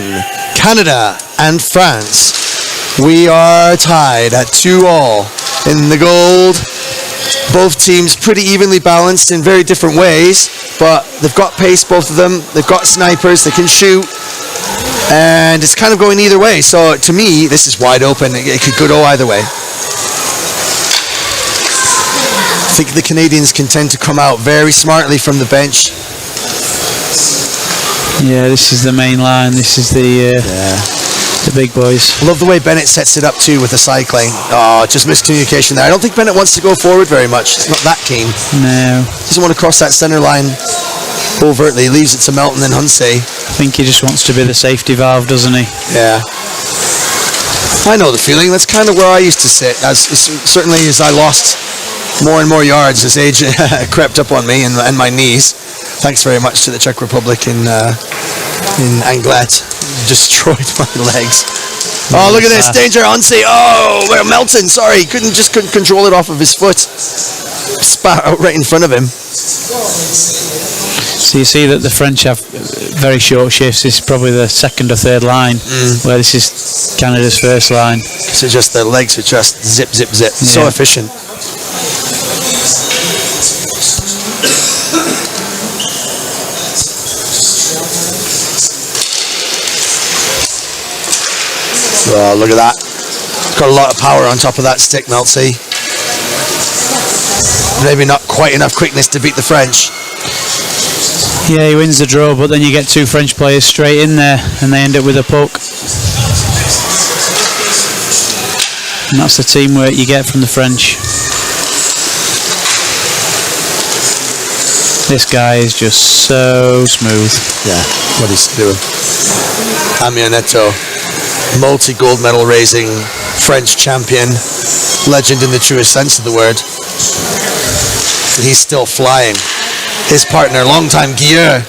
Canada and France. We are tied at 2-2 in the gold. Both teams pretty evenly balanced in very different ways, but they've got pace, both of them. They've got snipers, they can shoot, and it's kind of going either way. So to me, this is wide open. It could go either way. I think the Canadians can tend to come out very smartly from the bench. Yeah, this is the main line. This is the big boys. I love the way Bennett sets it up too with the cycling. Oh, just miscommunication there. I don't think Bennett wants to go forward very much. He's not that keen. No. Doesn't want to cross that centre line overtly. Leaves it to Melton and Hunsey. I think he just wants to be the safety valve, doesn't he? Yeah. I know the feeling. That's kind of where I used to sit. Certainly as I lost more and more yards as age crept up on me and my knees. Thanks very much to the Czech Republic in Anglet. Destroyed my legs. Oh, look at this. Danger, Hunsey. Oh, well, Melton, sorry. Couldn't control it off of his foot. Spat out right in front of him. So you see that the French have very short shifts. This is probably the second or third line, where this is Canada's first line. So just their legs are just zip, zip, zip. Yeah. So efficient. Oh, look at that. Got a lot of power on top of that stick, Meltsy. Maybe not quite enough quickness to beat the French. Yeah, he wins the draw, but then you get two French players straight in there and they end up with a puck. And that's the teamwork you get from the French. This guy is just so smooth. Yeah, what he's doing. Amionetto, multi-gold medal raising French champion, legend in the truest sense of the word. He's still flying. His partner, longtime Guilleux,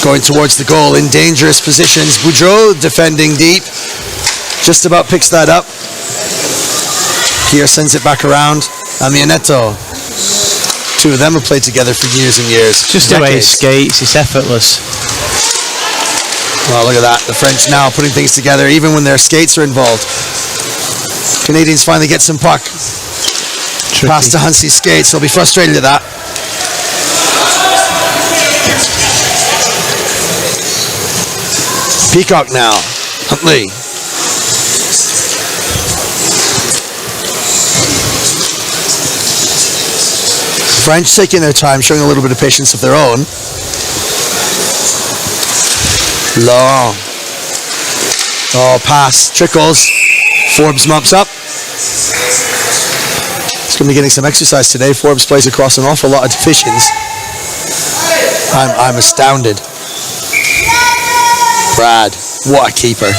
going towards the goal in dangerous positions. Boudreau defending deep, just about picks that up. Guilleux sends it back around. Amionetto. Two of them have played together for years and years. Just the way he skates, it's effortless. Well, look at that. The French now putting things together, even when their skates are involved. Canadians finally get some puck. Tricky. Pass to Hunsey's skates. They'll be frustrated at that. Peacock now. Huntley. French taking their time, showing a little bit of patience of their own. Long. Oh, pass. Trickles. Forbes mops up. He's going to be getting some exercise today. Forbes plays across an awful lot of divisions. I'm astounded. Brad, what a keeper.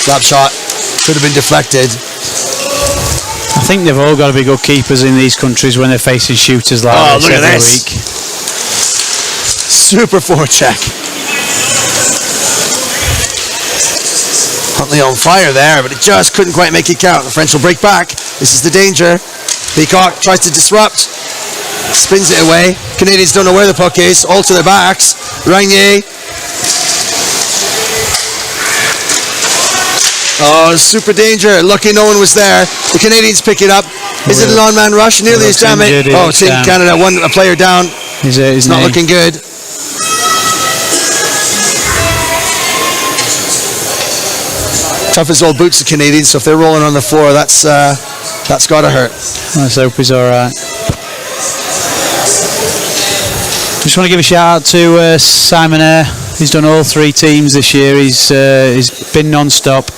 Slap shot. Could have been deflected. I think they've all got to be good keepers in these countries when they're facing shooters like this every week. Super forecheck. Huntley on fire there, but it just couldn't quite make it count. The French will break back. This is the danger. Peacock tries to disrupt. Spins it away. Canadians don't know where the puck is. All to their backs. Ragnier. Oh, super danger. Lucky no one was there. The Canadians pick it up. Is it an on-man rush? Nearly as damn it. Oh, Team Canada, a player down. It's not looking good. Tough as old boots, the Canadians, so if they're rolling on the floor, that's got to hurt. Let's hope he's all right. Just want to give a shout out to Simon Eyre. He's done all 3 teams this year. He's been non-stop.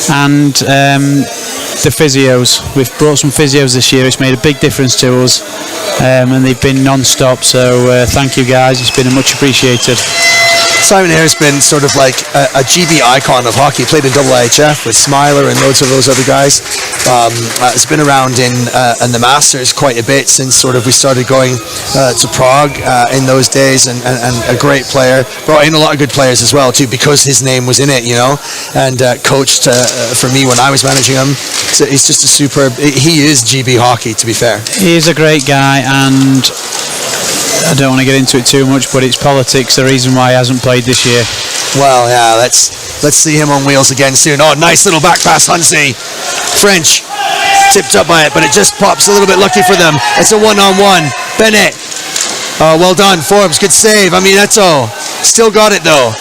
And the physios. We've brought some physios this year. It's made a big difference to us. And they've been non-stop. So thank you guys. It's been much appreciated. Simon Eyre has been sort of like a GB icon of hockey. He played in IIHF with Smiler and loads of those other guys. Has been around in the Masters quite a bit since sort of we started going to Prague in those days, and a great player. Brought in a lot of good players as well too, because his name was in it, you know, and coached for me when I was managing him. So he's just a superb. He is GB hockey, to be fair. He is a great guy, and I don't want to get into it too much, but it's politics, the reason why he hasn't played this year. Well, yeah, let's see him on wheels again soon. Oh, nice little back pass, Hunsey. French tipped up by it, but it just pops a little bit lucky for them. It's a one-on-one. Bennett. Oh, well done. Forbes, good save. Aminetto. Still got it, though.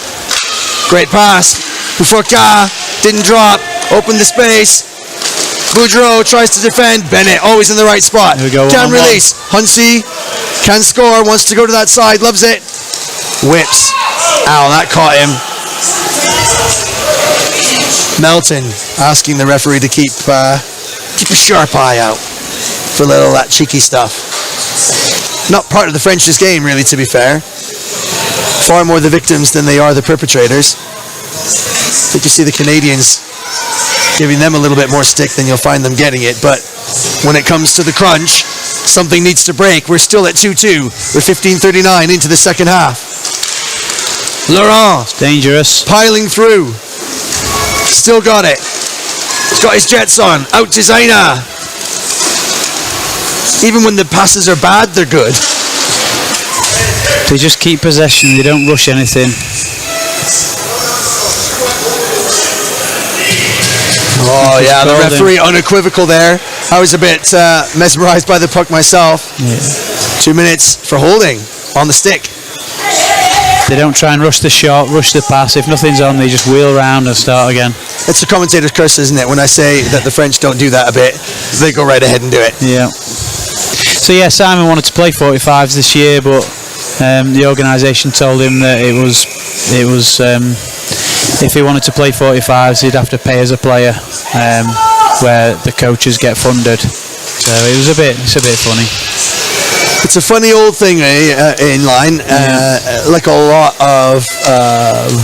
Great pass. Boufourka didn't drop. Opened the space. Boudreau tries to defend. Bennett always in the right spot. Here we go. Can release. Hunsey can score. Wants to go to that side. Loves it. Whips. Ow, that caught him. Melton asking the referee to keep a sharp eye out for a little of that cheeky stuff. Not part of the French's game, really, to be fair. Far more the victims than they are the perpetrators. I think you see the Canadians giving them a little bit more stick than you'll find them getting it, but when it comes to the crunch, something needs to break. We're still at 2-2 with 15:39 into the second half. Laurent, it's dangerous, piling through, still got it. He's got his jets on. Out to Zaina. Even when the passes are bad, they're good. They just keep possession. They don't rush anything. Oh yeah, the referee unequivocal there. I was a bit mesmerised by the puck myself. Yeah. 2 minutes for holding on the stick. They don't try and rush the shot, rush the pass. If nothing's on, they just wheel around and start again. It's the commentator's curse, isn't it? When I say that the French don't do that a bit, they go right ahead and do it. Yeah. So yeah, Simon wanted to play 45s this year, but the organisation told him that it was if he wanted to play 45s, he'd have to pay as a player, where the coaches get funded. So it's a bit funny. It's a funny old thing, in line, like a lot of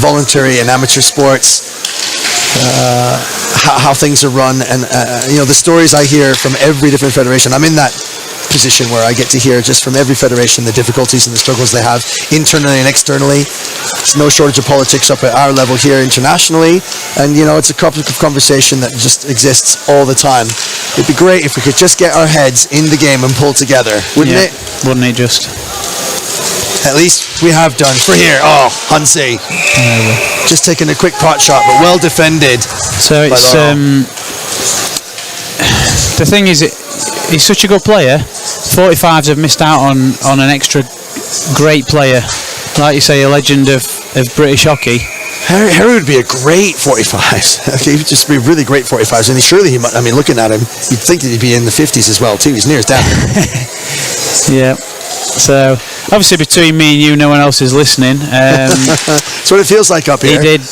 voluntary and amateur sports, how things are run, and the stories I hear from every different federation. I'm in that position where I get to hear just from every federation the difficulties and the struggles they have internally and externally. There's no shortage of politics up at our level here internationally, and it's a topic of conversation that just exists all the time. It'd be great if we could just get our heads in the game and pull together, wouldn't it? Wouldn't it just? At least we have done. For here, Hunsey. Just taking a quick pot shot, but well defended. So it's the thing is, he's such a good player. 45s have missed out on an extra great player, like you say, a legend of of British hockey. Harry would be a great 45. He would just be really great 45s, and looking at him, you'd think that he'd be in the 50s as well too. He's near his dad. Yeah. So obviously between me and you, no one else is listening. That's what it feels like up here. He did.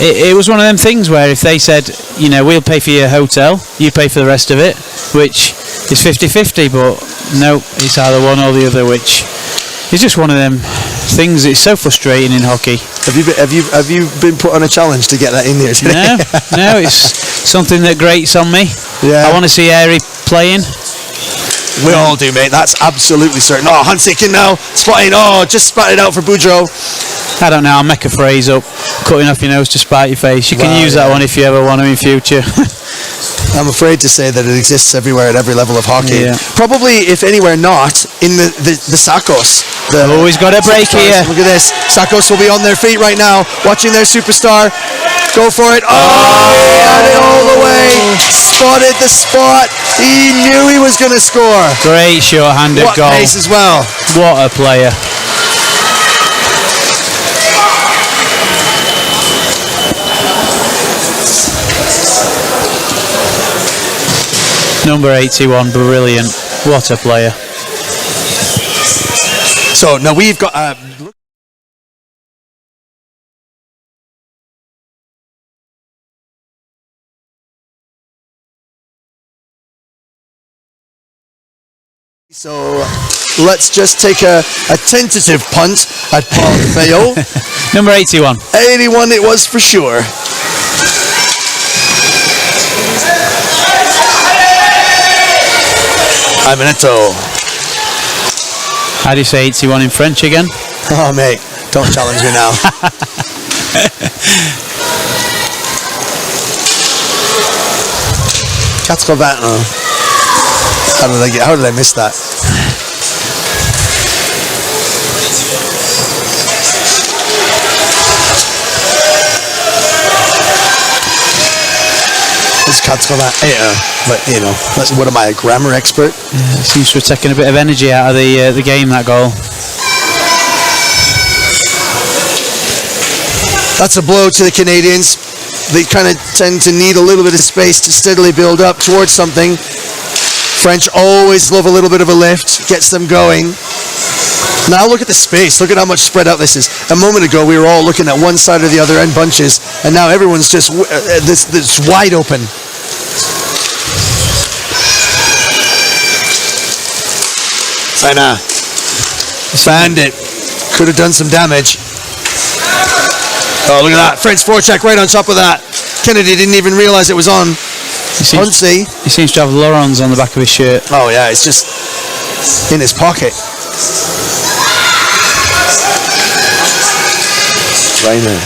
It was one of them things where if they said, we'll pay for your hotel, you pay for the rest of it, which is 50-50, but no, it's either one or the other, which is just one of them things. It's so frustrating in hockey. Have you been put on a challenge to get that in there today? No, it's something that grates on me. Yeah. I want to see Harry playing. We all do, mate. That's absolutely certain. Oh, Huntsikin now. Spotting. Oh, just spotted out for Boudreau. I don't know, I'll make a phrase up. Cutting off your nose to spite your face. You can use that one if you ever want to in future. I'm afraid to say that it exists everywhere at every level of hockey. Yeah. Probably, if anywhere not, in the Sakos. He's got a break here. Look at this. Sakos will be on their feet right now, watching their superstar. Go for it. Oh, he had it all the way. Spotted the spot. He knew he was going to score. Great short-handed goal. What pace as well. What a player. Number 81, brilliant. What a player. So now we've got... So let's just take a tentative punt at Paul Theo. Number 81. 81 it was for sure. Imanetto. How do you say 81 in French again? Oh mate, don't challenge me now. How did I miss that? It's 81, but what am I, a grammar expert? Yeah, it seems to have taken a bit of energy out of the game, that goal. That's a blow to the Canadians. They kind of tend to need a little bit of space to steadily build up towards something. French always love a little bit of a lift, gets them going. Now look at the space, look at how much spread out this is. A moment ago we were all looking at one side or the other in bunches, and now everyone's just this wide open. Sana fanned it, could have done some damage. Oh, look at that, French forecheck right on top of that. Kennedy didn't even realize it was on. He seems to have Laurens on the back of his shirt. Oh yeah, it's just in his pocket. Right there.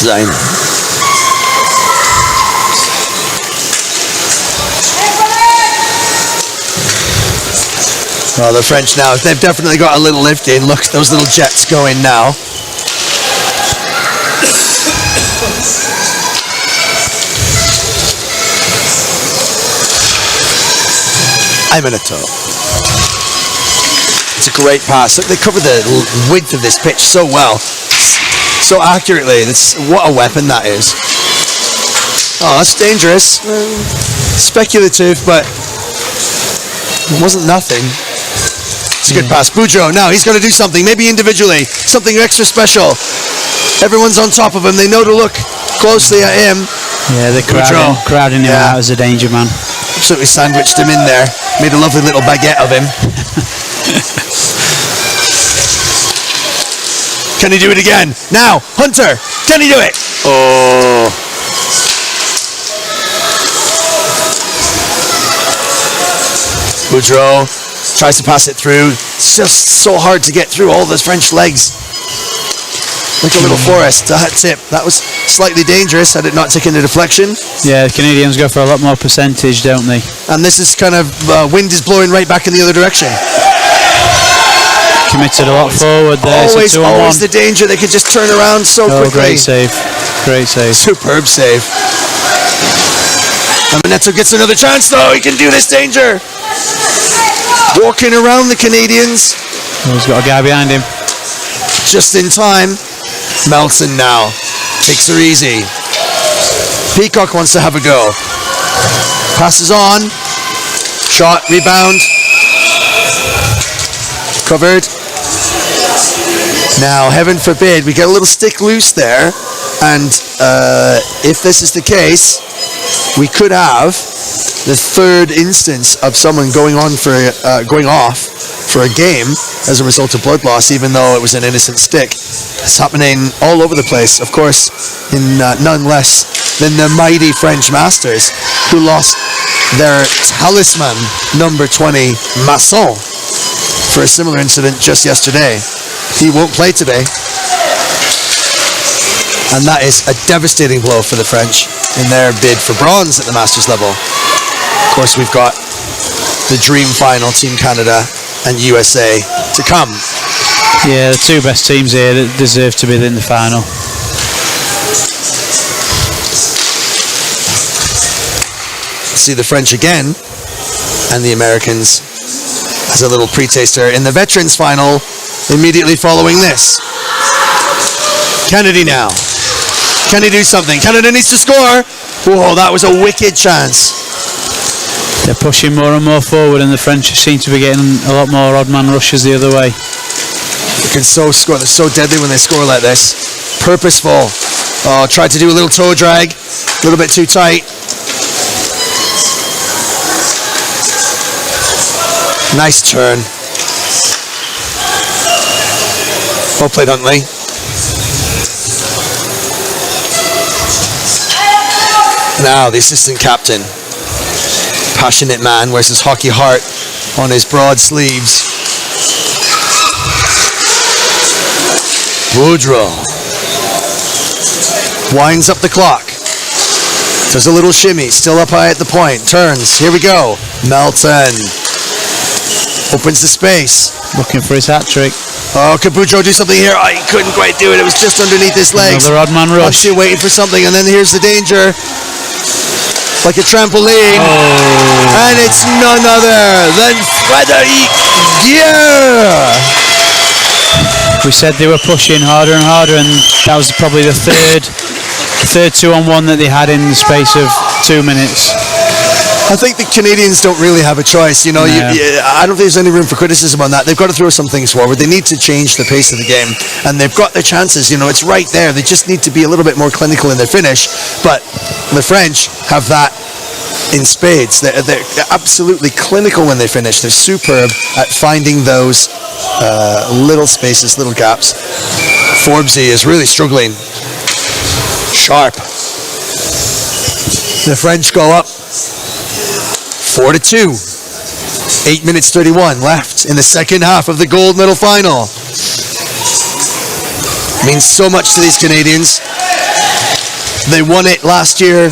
Zayn. Well, the French now, they've definitely got a little lift in. Look, those little jets going now. Imanetto. It's a great pass. Look, they cover the width of this pitch so well, so accurately. What a weapon that is. Oh, that's dangerous. Speculative, but it wasn't nothing. It's a good pass. Boudreau, now he's going to do something, maybe individually, something extra special. Everyone's on top of him. They know to look closely at him. Yeah, they're crowding him out as a danger man. Absolutely sandwiched him in there. Made a lovely little baguette of him. Can he do it again? Now, Hunter, can he do it? Oh. Boudreau tries to pass it through. It's just so hard to get through all those French legs. Like a little forest. That tip. That was slightly dangerous had it not taken a deflection. Yeah, the Canadians go for a lot more percentage, don't they? And this is kind of wind is blowing right back in the other direction. Committed a lot forward there. Always the danger. They could just turn around so quickly. Great save. Great save. Superb save. Manetto gets another chance though. He can do this, danger. Walking around the Canadians. He's got a guy behind him. Just in time. Melton now takes her easy. Peacock wants to have a go. Passes on. Shot, rebound. Covered. Now, heaven forbid, we get a little stick loose there. And if this is the case, we could have the third instance of someone going off for a game as a result of blood loss, even though it was an innocent stick. It's happening all over the place, of course, in none less than the mighty French Masters, who lost their talisman, number 20, Masson, for a similar incident just yesterday. He won't play today. And that is a devastating blow for the French in their bid for bronze at the Masters level. Of course, we've got the dream final, Team Canada and USA, to come. Yeah, the two best teams here that deserve to be in the final. See the French again, and the Americans as a little pre-taster in the veterans final immediately following this. Kennedy now. Can he do something? Canada needs to score. Whoa, that was a wicked chance. They're pushing more and more forward, and the French seem to be getting a lot more odd man rushes the other way. They can so score. They're so deadly when they score like this. Purposeful. Oh, tried to do a little toe drag. A little bit too tight. Nice turn. Well played, Huntley. Now the assistant captain, passionate man, wears his hockey heart on his broad sleeves. Woodrow winds up the clock, does a little shimmy, still up high at the point, turns, here we go. Melton opens the space. Looking for his hat trick. Oh, could Boudreau do something here? Oh, he couldn't quite do it. It was just underneath his legs. Another odd man rush. Still waiting for something, and then here's the danger. Like a trampoline. Oh. And it's none other than Frédéric Guieux. We said they were pushing harder and harder, and that was probably the third 2-on-1 that they had in the space of 2 minutes. I think the Canadians don't really have a choice. You know, I don't think there's any room for criticism on that. They've got to throw some things forward. They need to change the pace of the game, and they've got their chances. You know, it's right there. They just need to be a little bit more clinical in their finish. But the French have that in spades. They're absolutely clinical when they finish. They're superb at finding those little spaces, little gaps. Forbesy is really struggling. Sharp. The French go up 4-2. 8 minutes 31 left in the second half of the gold medal final. Means so much to these Canadians. They won it last year,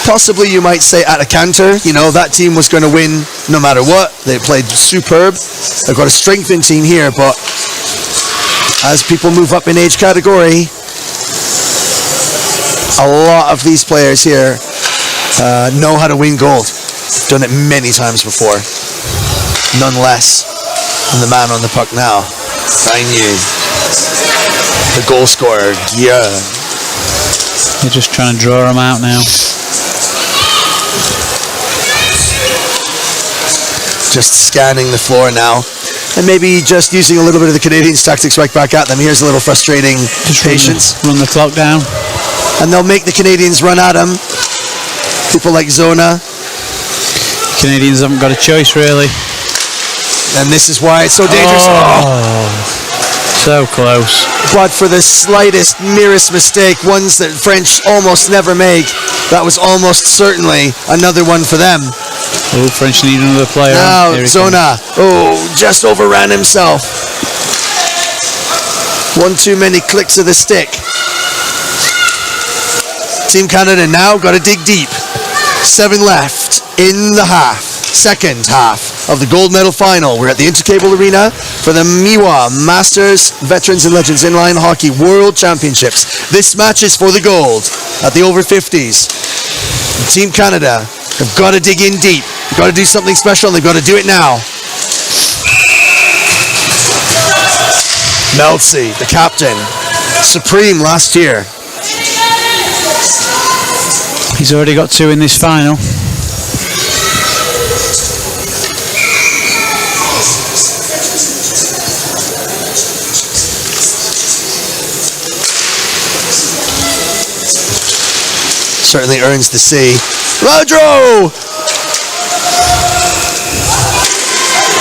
possibly you might say at a canter. You know, that team was going to win no matter what. They played superb. They've got a strengthened team here, but as people move up in age category, a lot of these players here know how to win gold. Done it many times before. None less than the man on the puck now, Bagné, the goal scorer, Guieux. They're just trying to draw him out now. Just scanning the floor now, and maybe just using a little bit of the Canadians' tactics right back at them. Here's a little frustrating patience. Run the clock down. And they'll make the Canadians run at them. People like Zona. Canadians haven't got a choice, really. And this is why it's so dangerous. So close. But for the slightest, merest mistake, ones that French almost never make, that was almost certainly another one for them. Oh, French need another player. Now, Zona. Oh, just overran himself. One too many clicks of the stick. Team Canada now got to dig deep. 7 left in the second half of the gold medal final. We're at the Intercable Arena for the Mihwa Masters Veterans and Legends Inline Hockey World Championships. This match is for the gold at the over 50s. Team Canada They've got to dig in deep. They've got to do something special, and they've got to do it now. Meltzy, the captain, supreme last year. He's already got 2 in this final. Certainly earns the C. Rodro!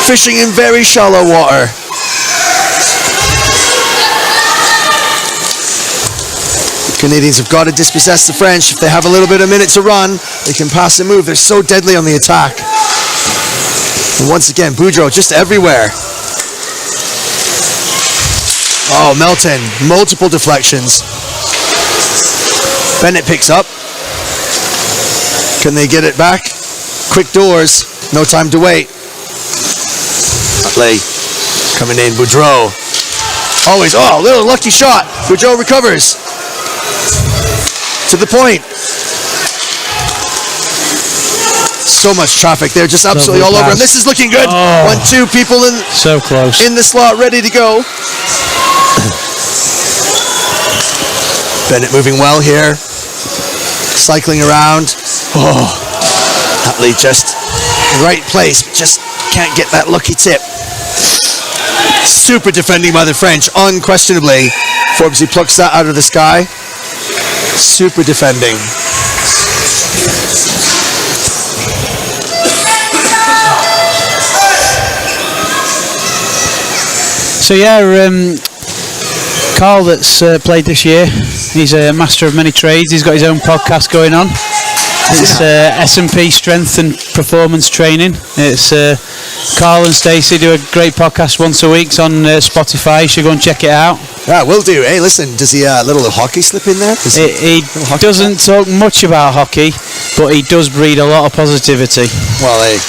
Fishing in very shallow water. Canadians have got to dispossess the French. If they have a little bit of minute to run, they can pass and move. They're so deadly on the attack. And once again, Boudreau just everywhere. Oh, Melton, multiple deflections. Bennett picks up. Can they get it back? Quick doors, no time to wait. Utley coming in, Boudreau. Always, oh, little lucky shot. Boudreau recovers. To the point. So much traffic there, just absolutely all over. And this is looking good. Oh, 1-2 people in, so close. In the slot, ready to go. Bennett moving well here. Cycling around. Oh, Utley just right place, just can't get that lucky tip. Super defending by the French, unquestionably. Forbesy plucks that out of the sky. Super defending. So yeah, Carl that's played this year, he's a master of many trades. He's got his own podcast going on. It's S&P Strength and Performance Training. It's Carl and Stacey do a great podcast once a week. It's on Spotify. You should go and check it out. Yeah, will do. Hey, listen, does he a little hockey slip in there? He doesn't talk much about hockey, but he does breed a lot of positivity. Well, hey,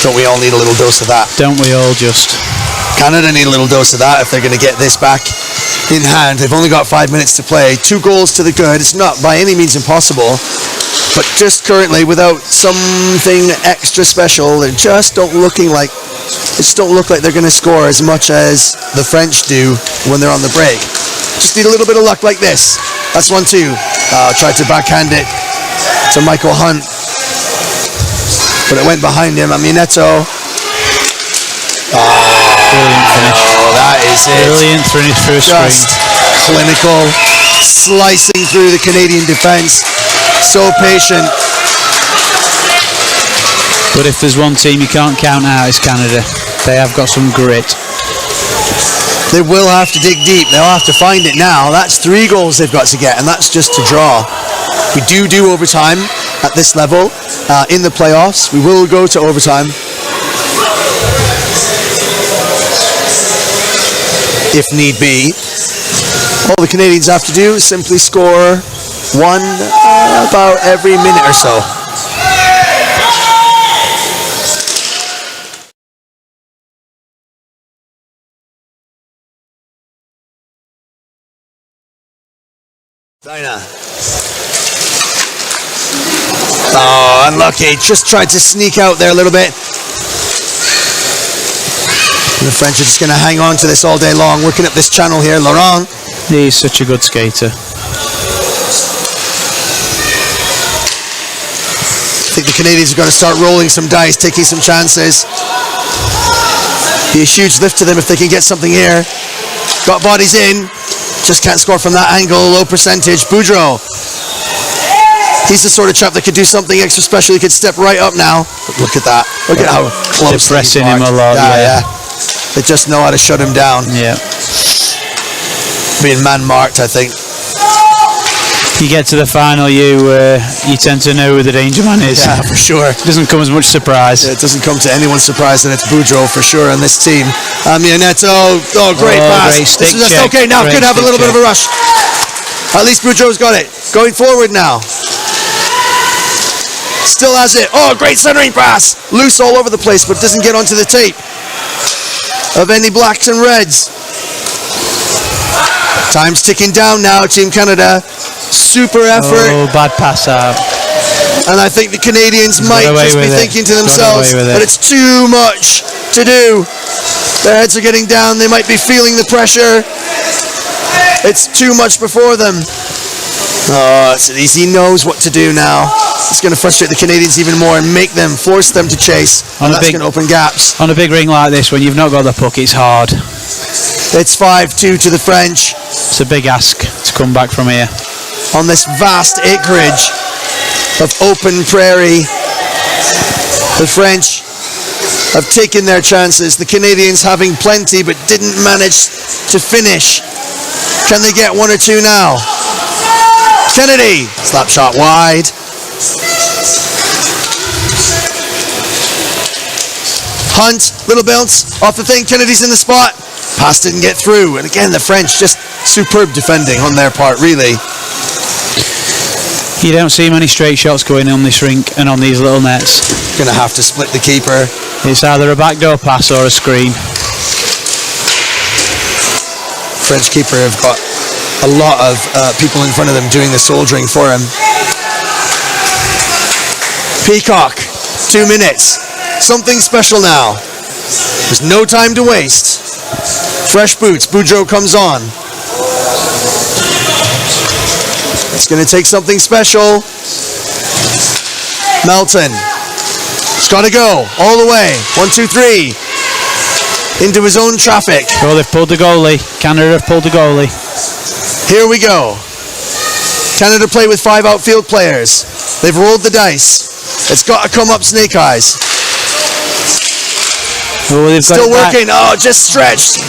don't we all need a little dose of that? Don't we all just? Canada need a little dose of that if they're going to get this back in hand. They've only got 5 minutes to play. 2 goals to the good. It's not by any means impossible, but just currently without something extra special, they just don't look like they're going to score as much as the French do when they're on the break. Just need a little bit of luck like this. That's 1-2. Tried to backhand it to Michael Hunt, but it went behind him. Aminetto. Brilliant finish. Oh, that is it. Brilliant finish through a screen. Just clinical, slicing through the Canadian defence. So patient. But if there's one team you can't count out, it's Canada. They have got some grit. They will have to dig deep. They'll have to find it now. That's 3 goals they've got to get, and that's just to draw. We do overtime at this level in the playoffs. We will go to overtime. If need be. All the Canadians have to do is simply score 1 about every minute or so. Dinah. Oh, unlucky. Just tried to sneak out there a little bit. And the French are just going to hang on to this all day long, working up this channel here. Laurent. He's such a good skater. I think the Canadians are going to start rolling some dice, taking some chances. Be a huge lift to them if they can get something here. Got bodies in. Just can't score from that angle. Low percentage. Boudreau. He's the sort of chap that could do something extra special. He could step right up now. But look at that. Look at how close. They're pressing him a lot. Yeah. They just know how to shut him down. Yeah. Being man-marked, I think. You get to the final, you tend to know who the danger man is. Yeah, for sure. It doesn't come as much surprise. Yeah, it doesn't come to anyone's surprise that it's Boudreau for sure on this team. Aminetto, great pass. Great stick This is check. okay now. Great Could have a stick little bit of a check. rush. At least Boudreau's got it. Going forward now. Still has it. Oh, great centering pass. Loose all over the place, but doesn't get onto the tape of any blacks and reds. Time's ticking down now, Team Canada. Super effort. Oh, bad pass out. And I think the Canadians might just be thinking to themselves that it's too much to do. Their heads are getting down. They might be feeling the pressure. It's too much before them. Oh, he knows what to do now. It's going to frustrate the Canadians even more and force them to chase. And that's going to open gaps. On a big ring like this, when you've not got the puck, it's hard. It's 5-2 to the French. It's a big ask to come back from here. On this vast acreage of open prairie, the French have taken their chances. The Canadians having plenty but didn't manage to finish. Can they get one or two now? Kennedy, slap shot wide. Hunt, little bounce off the thing. Kennedy's in the spot. Pass didn't get through. And again, the French just superb defending on their part, really. You don't see many straight shots going on this rink and on these little nets. Going to have to split the keeper. It's either a backdoor pass or a screen. French keeper have got a lot of people in front of them doing the soldiering for him. Peacock, 2 minutes. Something special now. There's no time to waste. Fresh boots. Boudreau comes on. It's going to take something special. Melton. It's got to go all the way. 1, 2, 3. Into his own traffic. Oh, they've pulled the goalie. Canada have pulled the goalie. Here we go. Canada play with 5 outfield players. They've rolled the dice. It's got to come up Snake Eyes. Oh, they've still working. Oh, just stretched.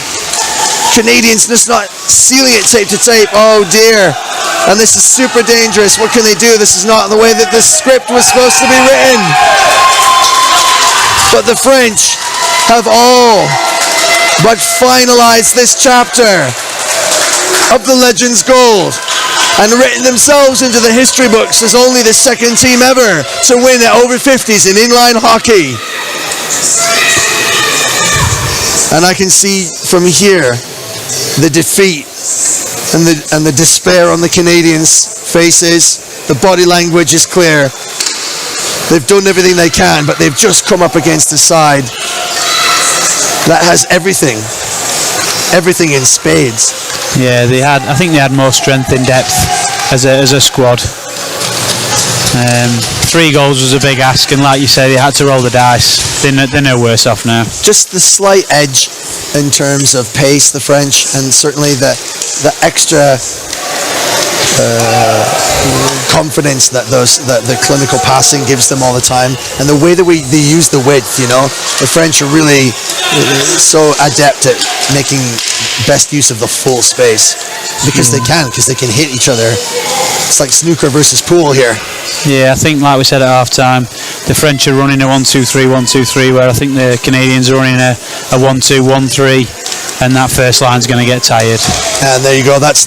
Canadians just not sealing it tape to tape. Oh dear. And this is super dangerous. What can they do? This is not the way that the script was supposed to be written. But the French have all but finalized this chapter of the Legends Gold and written themselves into the history books as only the second team ever to win at over 50s in inline hockey. And I can see from here the defeat and the despair on the Canadians' faces. The body language is clear. They've done everything they can, but they've just come up against a side that has everything in spades. Yeah, I think they had more strength in depth as a squad. 3 goals was a big ask, and like you said, they had to roll the dice. They're no worse off now. Just the slight edge in terms of pace, the French, and certainly the extra confidence that the clinical passing gives them all the time, and the way that they use the width. The French are really so adept at making best use of the full space because they can hit each other. It's like snooker versus pool here. Yeah, I think like we said at half time, the French are running a 1-2-3, 1-2-3, where I think the Canadians are running a 1-2-1-3, and that first line's going to get tired. And there you go. That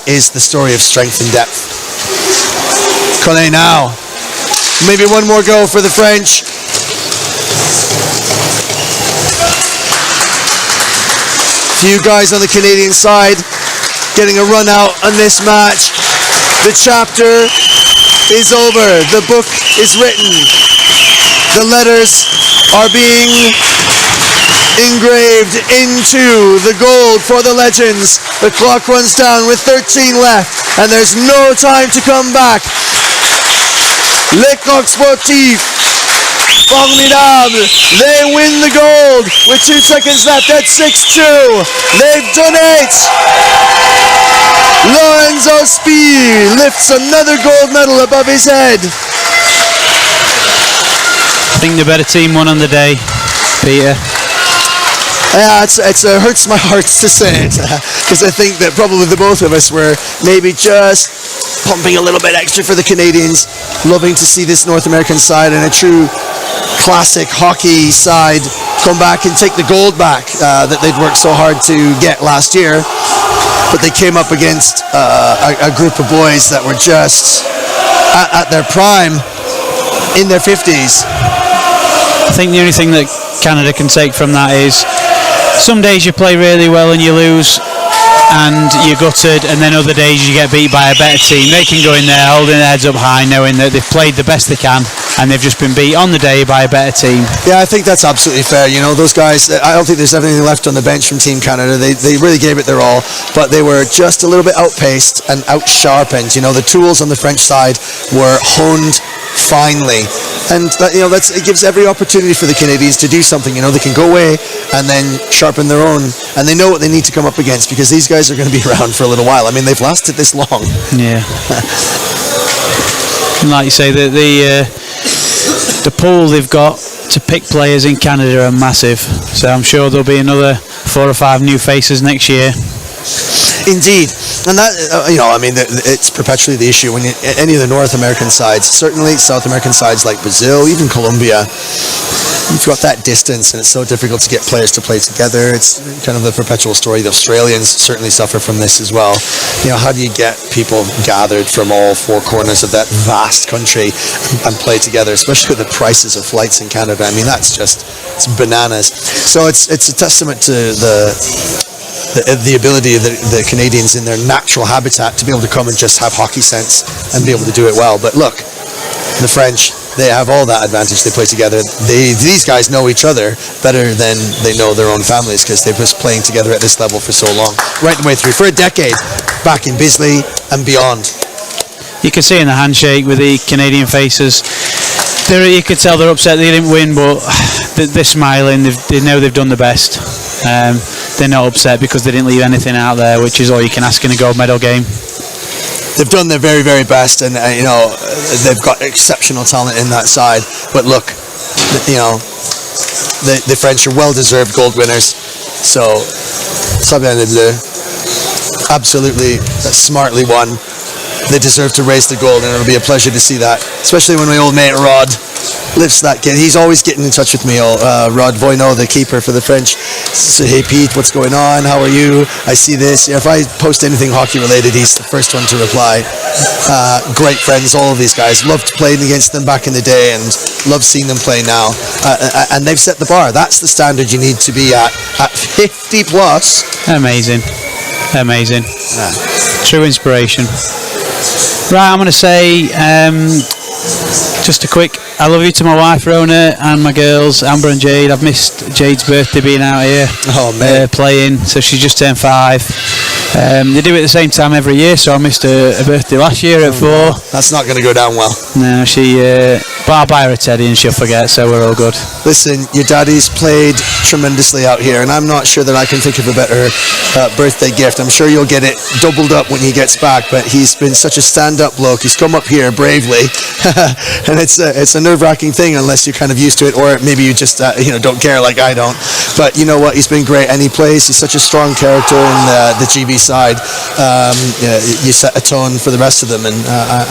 is the story of strength and depth. Collet now. Maybe one more go for the French. Few guys on the Canadian side getting a run out on this match. The chapter is over. The book is written. The letters are being engraved into the gold for the Legends. The clock runs down with 13 left, and there's no time to come back. Les Coqs Sportifs, formidable. They win the gold with 2 seconds left at 6-2. They've done it. Lorenzo Spee lifts another gold medal above his head. I think the better team won on the day, Peter. Yeah, it hurts my heart to say it, because I think that probably the both of us were maybe just pumping a little bit extra for the Canadians, loving to see this North American side and a true classic hockey side come back and take the gold back that they'd worked so hard to get last year. But they came up against a group of boys that were just at their prime, in their 50s. I think the only thing that Canada can take from that is some days you play really well and you lose, and you're gutted, and then other days you get beat by a better team. They can go in there holding their heads up high, knowing that they've played the best they can, and they've just been beat on the day by a better team. Yeah, I think that's absolutely fair. You know, those guys, I don't think there's anything left on the bench from Team Canada. They really gave it their all, but they were just a little bit outpaced and outsharpened. You know, the tools on the French side were honed finely, and it gives every opportunity for the Canadians to do something. You know, they can go away and then sharpen their own, and they know what they need to come up against, because these guys are going to be around for a little while. I mean, they've lasted this long. Yeah. And like you say, the pool they've got to pick players in Canada are massive, so I'm sure there'll be another 4 or 5 new faces next year. Indeed, and that it's perpetually the issue when any of the North American sides, certainly South American sides like Brazil, even Colombia, you've got that distance, and it's so difficult to get players to play together. It's kind of the perpetual story. The Australians certainly suffer from this as well. You know, how do you get people gathered from all 4 corners of that vast country and play together, especially with the prices of flights in Canada? I mean, it's bananas. So it's a testament to the ability of the Canadians in their natural habitat to be able to come and just have hockey sense and be able to do it well. But look, the French, they have all that advantage. They play together. These guys know each other better than they know their own families, because they've been playing together at this level for so long, right the way through, for a decade, back in Bisley and beyond. You can see in the handshake with the Canadian faces, you could tell they're upset they didn't win, but they're smiling. They know they've done the best. They're not upset because they didn't leave anything out there, which is all you can ask in a gold medal game. They've done their very, very best, and they've got exceptional talent in that side. But look, the French are well-deserved gold winners. So, très bien les Bleus. Absolutely, smartly won. They deserve to raise the gold, and it'll be a pleasure to see that, especially when my old mate Rod lifts that kid. He's always getting in touch with me, Rod Voyneau, the keeper for the French. So, hey Pete, what's going on? How are you? I see this. If I post anything hockey related, he's the first one to reply. Great friends, all of these guys. Loved playing against them back in the day, and love seeing them play now. And they've set the bar. That's the standard you need to be at 50 plus. Amazing. True inspiration. Right, I'm going to say just a quick I love you to my wife Rona and my girls Amber and Jade. I've missed Jade's birthday being out here playing, so she just turned 5. They do it at the same time every year, so I missed her birthday last year at 4. That's not going to go down well. No, but I'll buy her a teddy and she'll forget, so we're all good. Listen, your daddy's played tremendously out here, and I'm not sure that I can think of a better birthday gift. I'm sure you'll get it doubled up when he gets back, but he's been such a stand-up bloke. He's come up here bravely, and it's a nerve-wracking thing unless you're kind of used to it, or maybe you just don't care like I don't. But you know what? He's been great, and he's such a strong character in the GB side. You set a tone for the rest of them, and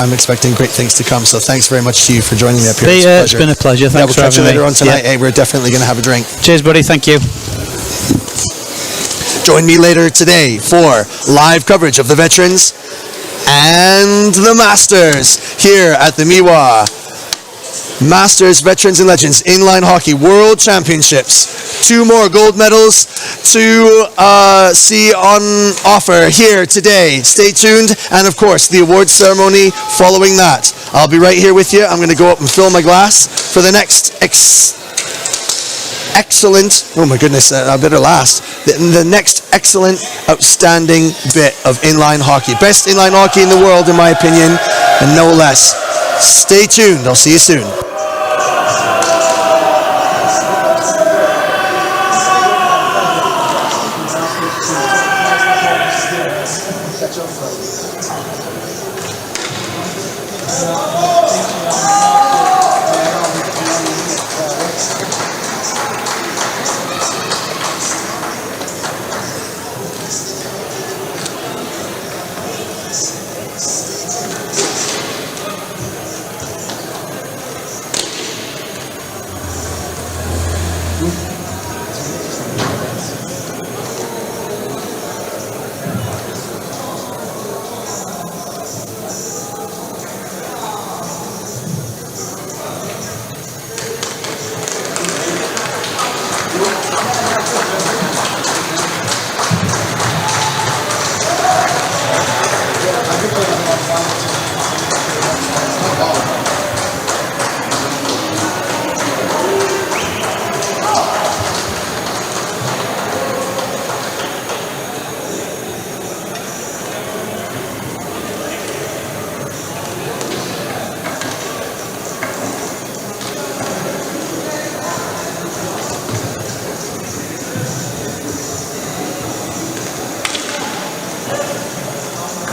I'm expecting great things to come. So thanks very much to you for joining me up here. It's been a pleasure. Thanks we'll for catch you having later me. on tonight. Hey, we're definitely going to have a drink. Cheers, buddy. Thank you. Join me later today for live coverage of the Veterans and the Masters here at the Mihwa Masters Veterans and Legends Inline Hockey World Championships. 2 more gold medals to see on offer here today. Stay tuned, and of course the awards ceremony following that. I'll be right here with you. I'm going to go up and fill my glass for the next excellent, oh my goodness, I better last. The next excellent, outstanding bit of inline hockey. Best inline hockey in the world, in my opinion, and no less. Stay tuned. I'll see you soon.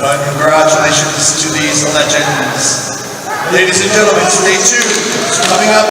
But congratulations to these legends. Ladies and gentlemen, stay tuned. Coming up